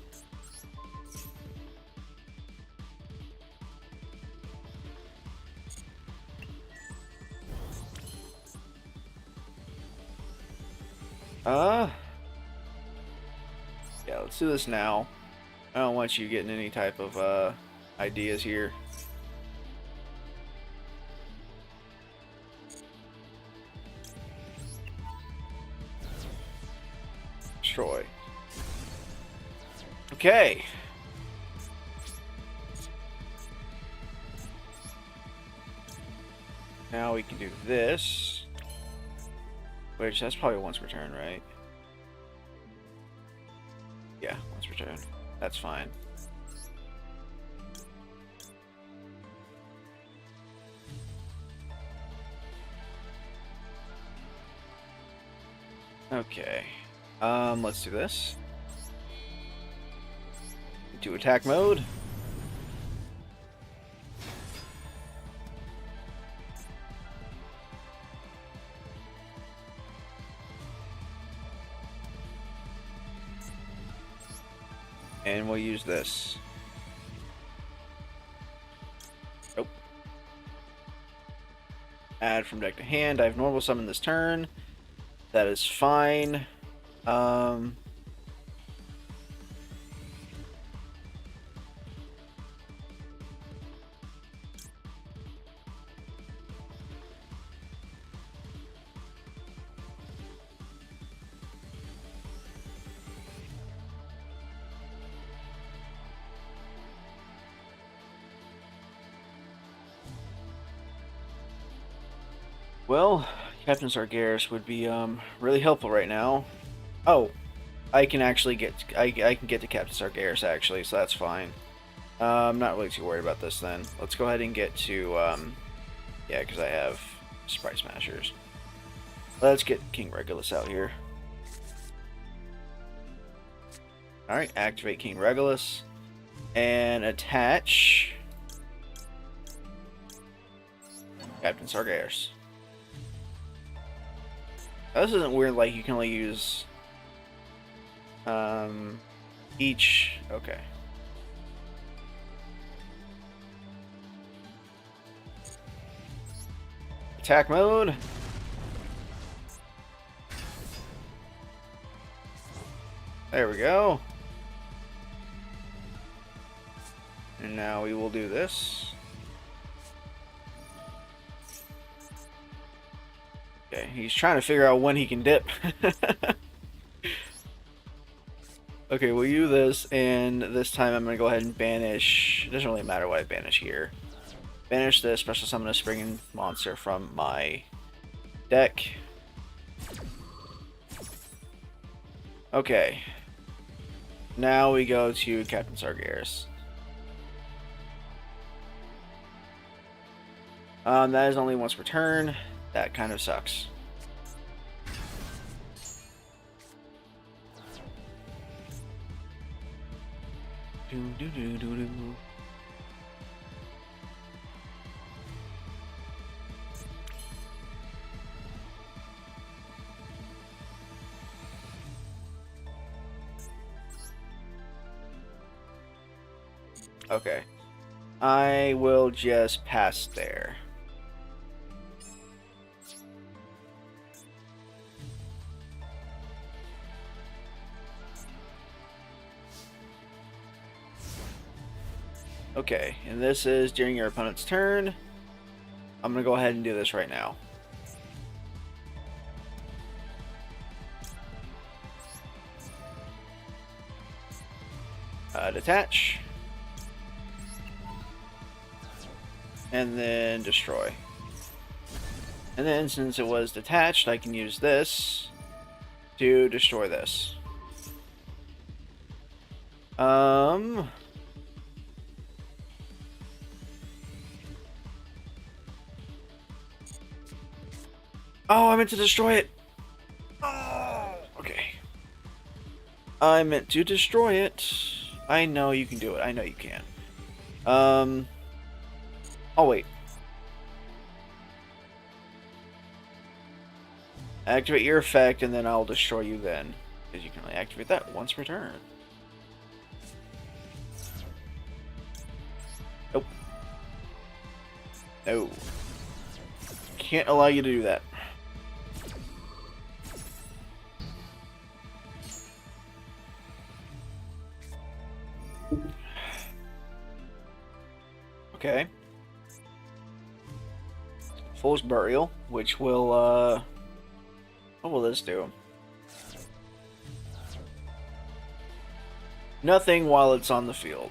Yeah, let's do this now. I don't want you getting any type of ideas here. Destroy. Okay. Now we can do this. Which, that's probably once per turn, right? Yeah, once per turn. That's fine. Okay. Let's do this. Into attack mode. And we'll use this. Nope. Add from deck to hand. I have normal summon this turn. That is fine. Well, Captain Sargeras would be really helpful right now. Oh, I can actually I can get to Captain Sargeras actually, so that's fine. I'm not really too worried about this then. Let's go ahead and get to yeah, because I have Sprite Smashers. Let's get King Regulus out here. Alright, activate King Regulus and attach Captain Sargeras. This isn't weird, like you can only use each. Okay. Attack mode. There we go. And now we will do this. Okay, he's trying to figure out when he can dip. Okay, we'll use this, and this time I'm going to go ahead and banish. It doesn't really matter what I banish here. Banish the special summon a springing monster from my deck. Okay. Now we go to Captain Sargeras. That is only once per turn. That kind of sucks. Okay. I will just pass there. Okay, and this is during your opponent's turn. I'm going to go ahead and do this right now. Detach. And then destroy. And then since it was detached, I can use this to destroy this. Oh, I meant to destroy it. Oh, okay. I meant to destroy it. I know you can do it. I know you can. Oh, wait. Activate your effect, and then I'll destroy you then. Because you can only activate that once per turn. Nope. No. Can't allow you to do that. Okay. Fool's Burial, which will, what will this do? Nothing while it's on the field.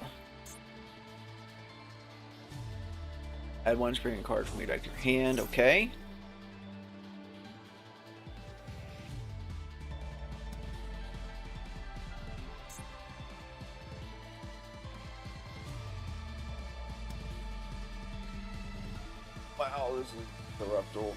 Add one spring card from your deck to your hand, okay. Wow, this is the rough duel.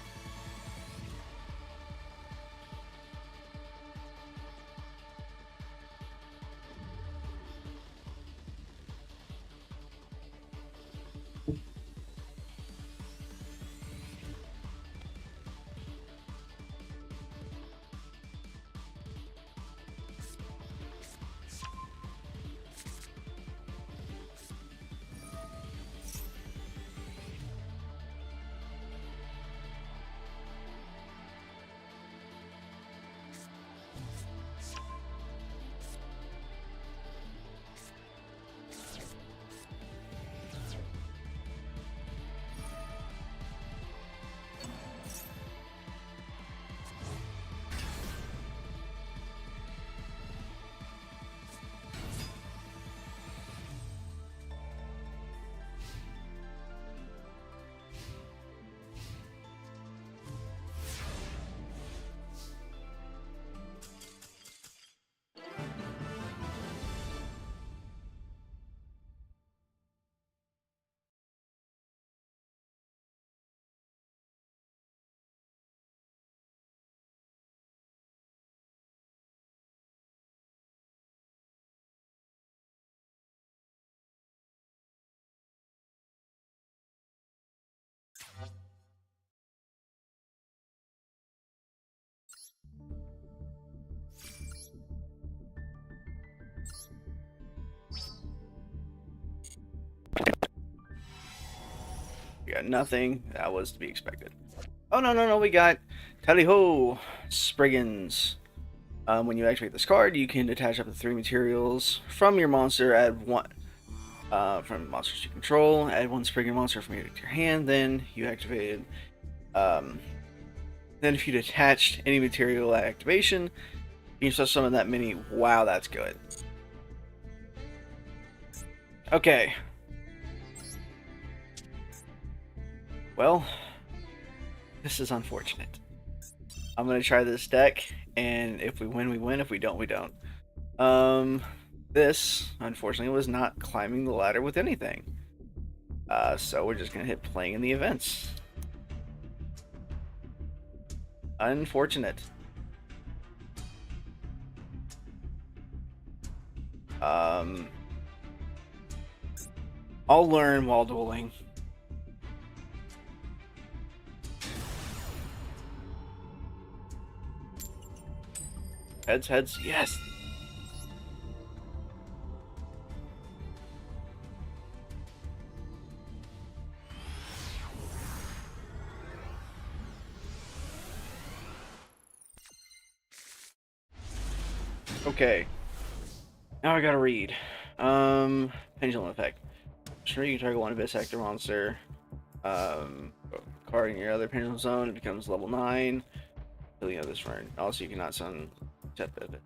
We got nothing. That was to be expected. Oh, no. We got Tally Ho, Spriggans. When you activate this card, you can attach up to 3 materials from your monster. Add one from monsters you control. Add 1 Spriggan monster from your deck to your hand. Then you activated. Then if you detached any material at activation, you can still summon that many. Wow, that's good. Okay. Well, this is unfortunate. I'm going to try this deck, and if we win, we win. If we don't, we don't. This, unfortunately, was not climbing the ladder with anything. So we're just gonna hit playing in the events. Unfortunate. I'll learn while dueling. Heads, heads, yes! Okay. Now I gotta read. Pendulum effect. Sure, you can target one Abyss Actor monster. Card in your other pendulum zone, it becomes level 9. Till the end of this turn. Also, you cannot summon Jet Pivot.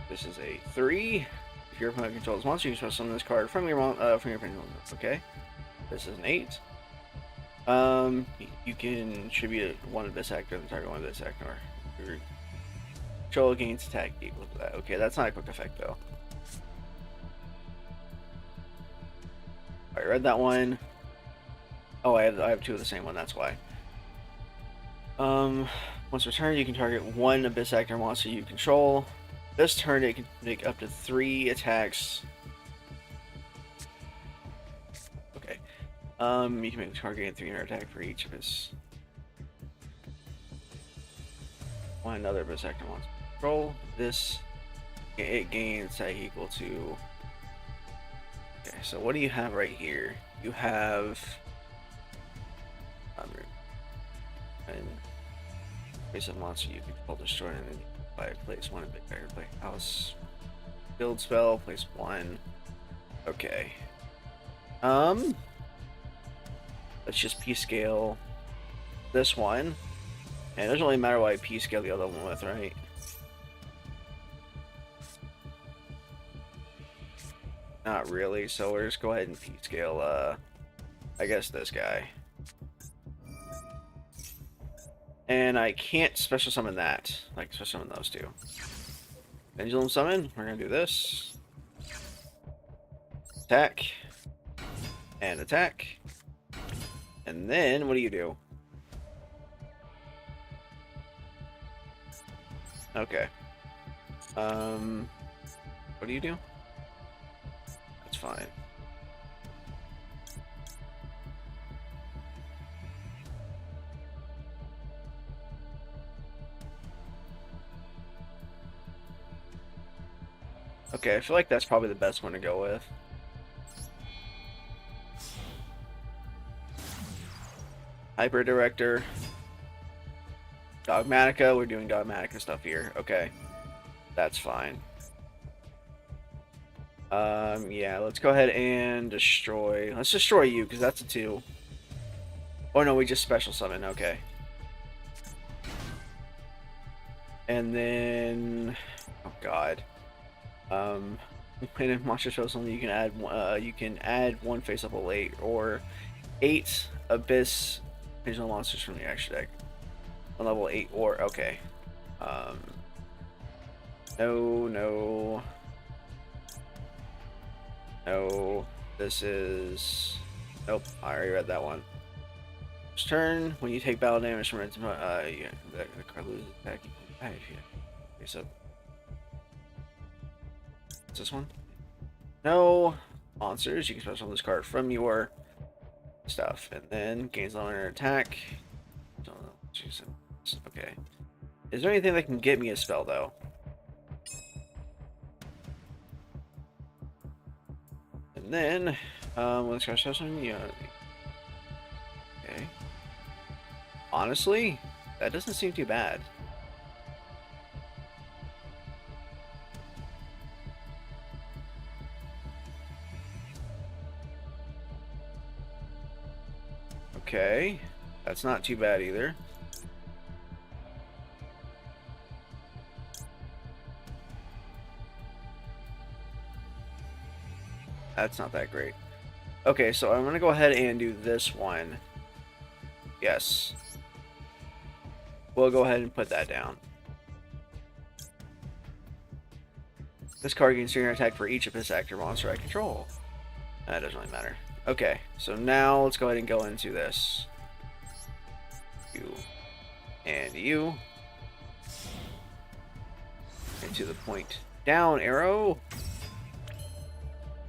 This is a 3. If your opponent controls monster, you can summon this card from your pendulum zone. Okay. This is an 8. You can tribute one Abyss Actor and target one Abyss Actor. Your control gains attack equal to that. Okay, that's not a quick effect though. I read that one. Oh, I have 2 of the same one. That's why. Once returned, you can target one Abyss Actor monster you control. This turn, it can make up to 3 attacks. Okay. You can make the target gain 300 attack for each of his. One other Abyss Actor monster control. This, it gains attack equal to. Okay, so what do you have right here? You have. And face of monster you control, destroy, and then by place 1 in big fire, play house. Build spell, place 1. Okay. Let's just P scale this one. And it doesn't really matter what I P scale the other one with, right? Not really, so we'll just go ahead and P scale, I guess this guy. And I can't special summon that. Like, special summon those 2. Pendulum summon, we're gonna do this. Attack. And attack. And then, what do you do? Okay. What do you do? That's fine. Okay, I feel like that's probably the best one to go with. Hyper Director. Dogmatica, we're doing Dogmatica stuff here. Okay. That's fine. Yeah, let's go ahead and destroy. Let's destroy you, because that's a 2. Oh no, we just special summon, okay. And then... Oh god. When a monster shows something, you can add 1 face up level 8 or 8 Abyss Pendulum monsters from the extra deck on level 8 or okay. No. This is nope. I already read that one. This turn, when you take battle damage from it, yeah, the card loses attack. Okay, so what's this one? No monsters. You can special this card from your stuff, and then gains longer attack. Don't know. Okay. Is there anything that can get me a spell though? And then, let's go show some. Yeah. Okay. Honestly, that doesn't seem too bad. Okay, that's not too bad either. That's not that great. Okay, so I'm gonna go ahead and do this one. Yes. We'll go ahead and put that down. This card gains 300 attack for each Abyss Actor monster I control. That doesn't really matter. Okay, so now let's go ahead and go into this. You and you. Into the point down arrow.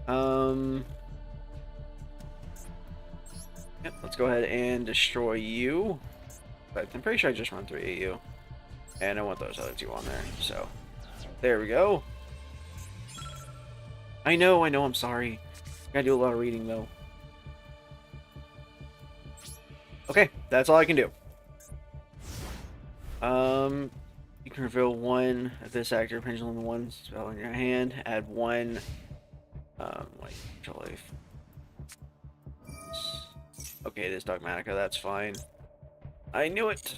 Yep, let's go ahead and destroy you. But I'm pretty sure I just run 3 at you. And I want those other 2 on there. So, there we go. I know, I'm sorry. Gotta do a lot of reading, though. Okay, that's all I can do. You can reveal 1 of this actor, pendulum 1 spell in your hand. Add 1, like, life. Okay, it is Dogmatica, that's fine. I knew it!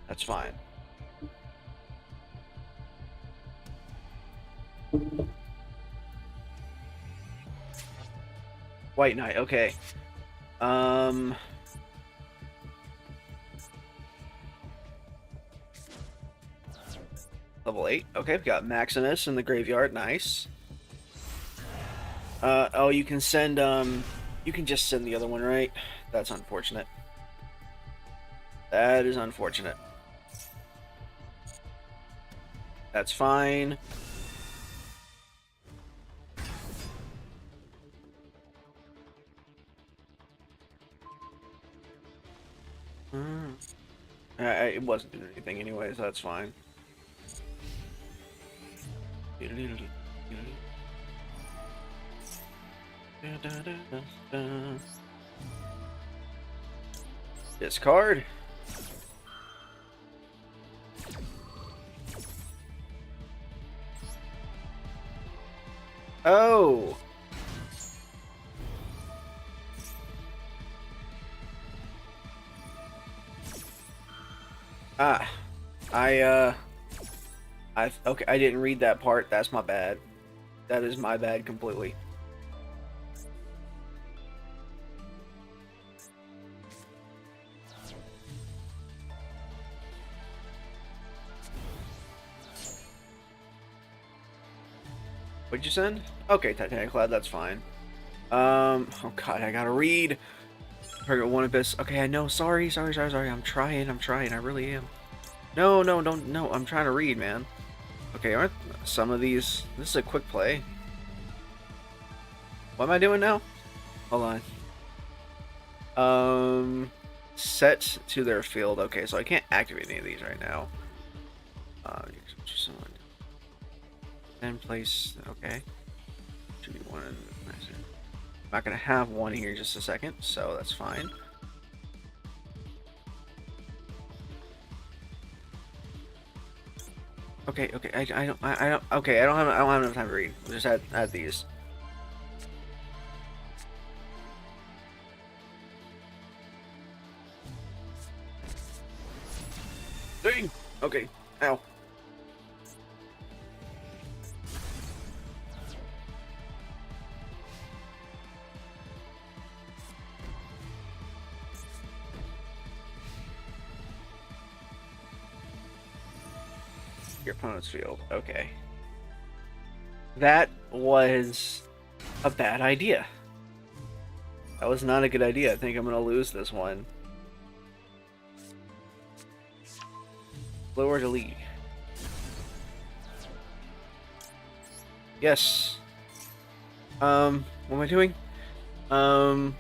That's fine. White Knight, okay. Level 8. Okay, we got Maximus in the graveyard, nice. Oh, you can send, you can just send the other one, right? That's unfortunate. That is unfortunate. That's fine. It wasn't doing anything anyway, so that's fine. Discard. Oh. Ah. Okay, I didn't read that part. That's my bad. That is my bad completely. What'd you send? Okay, Titanic Cloud, that's fine. Oh god, I gotta read. Target 1 Abyss. Okay, I know. Sorry. I'm trying. I really am. No, I'm trying to read, man. Okay, aren't some of these... This is a quick play. What am I doing now? Hold on. Set to their field. Okay, so I can't activate any of these right now. Then place... Okay. Should be one in... I'm not going to have one here in just a second, so that's fine. Okay, I don't have enough time to read. We'll just add these. Dang! Okay, ow. Your opponent's field. Okay. That was a bad idea. That was not a good idea. I think I'm gonna lose this one. Lower to lead. Yes. What am I doing? Oh,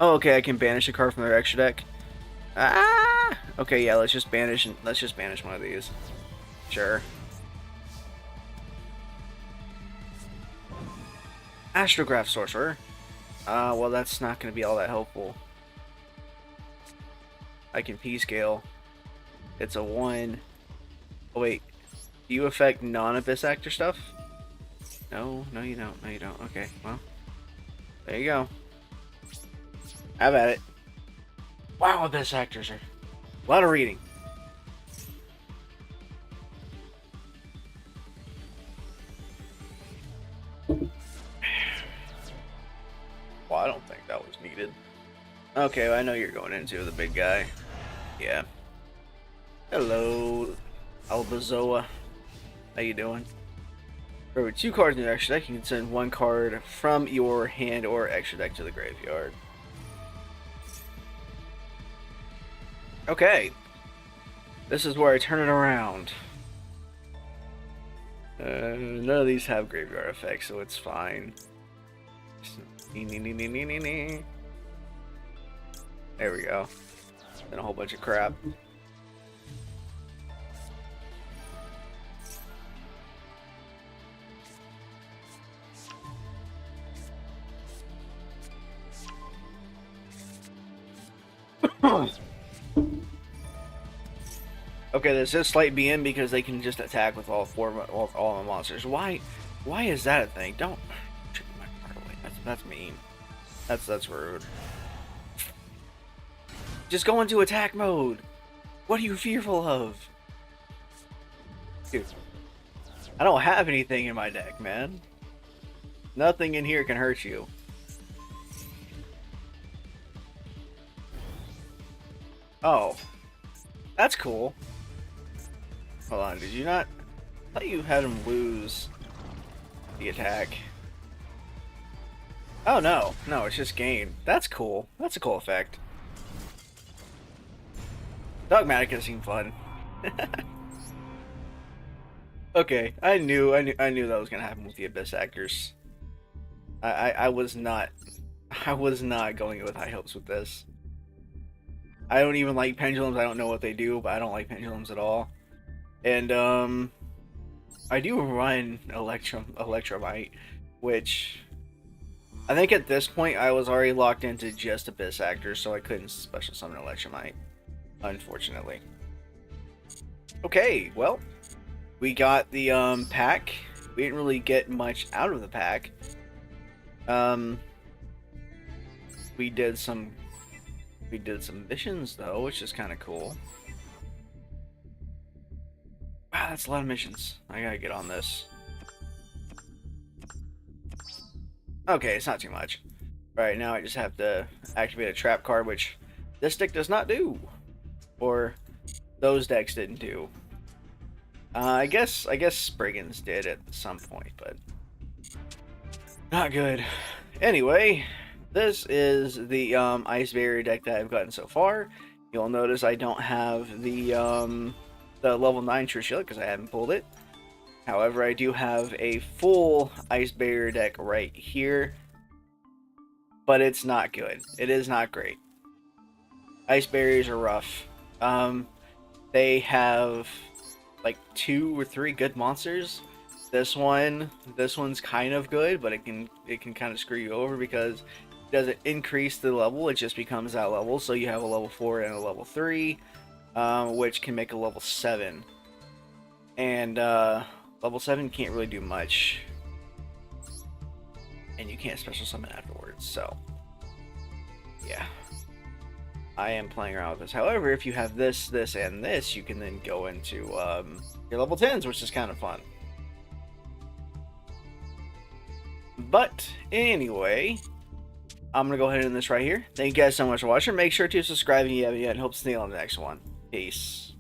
okay, I can banish a card from their extra deck. Ah! Okay, yeah, let's just banish one of these. Sure. Astrograph Sorcerer. Well, that's not going to be all that helpful. I can P-scale. It's a 1. Oh, wait. Do you affect non-Abyss Actor stuff? No, no you don't. No you don't. Okay, well. There you go. Have at it. Wow, best actors are... A lot of reading. Well, I don't think that was needed. Okay, well, I know you're going into the big guy. Yeah. Hello, Albazoa. How you doing? For 2 cards in your extra deck, you can send 1 card from your hand or extra deck to the graveyard. Okay. This is where I turn it around. None of these have graveyard effects, so it's fine. There we go. And a whole bunch of crap. Okay, there's this slight BM because they can just attack with all my monsters. Why is that a thing? Don't chip my card away. That's mean. That's rude. Just go into attack mode. What are you fearful of? Dude, I don't have anything in my deck, man. Nothing in here can hurt you. Oh, that's cool. Hold on, did you not? I thought you had him lose the attack. Oh no, no, it's just gain. That's cool. That's a cool effect. Dogmatica seemed fun. Okay, I knew that was gonna happen with the Abyss actors. I was not going with high hopes with this. I don't even like pendulums. I don't know what they do, but I don't like pendulums at all. And I do run Electromite, which I think at this point I was already locked into just Abyss actors, so I couldn't special summon Electromite, unfortunately. Okay, well, we got the pack. We didn't really get much out of the pack. We did some missions though, which is kind of cool. Wow, that's a lot of missions. I gotta get on this. Okay, it's not too much. Right now I just have to activate a trap card, which this deck does not do. Or those decks didn't do. I guess Spriggans did at some point, but not good. Anyway, this is the Ice Barrier deck that I've gotten so far. You'll notice I don't have the level 9 True Shield because I haven't pulled it. However, I do have a full Ice Barrier deck right here, but it's not good. It is not great. Ice Barriers are rough. They have like 2 or 3 good monsters. This one's kind of good, but it can kind of screw you over because it doesn't increase the level. It just becomes that level. So you have a level 4 and a level 3, which can make a level 7. And level 7 can't really do much, and you can't special summon afterwards. So yeah, I am playing around with this. However, if you have this, and this, you can then go into your level 10s, which is kind of fun. But anyway, I'm gonna go ahead and end this right here. Thank you guys so much for watching. Make sure to subscribe if you haven't yet, and hope to see you on the next one. Peace.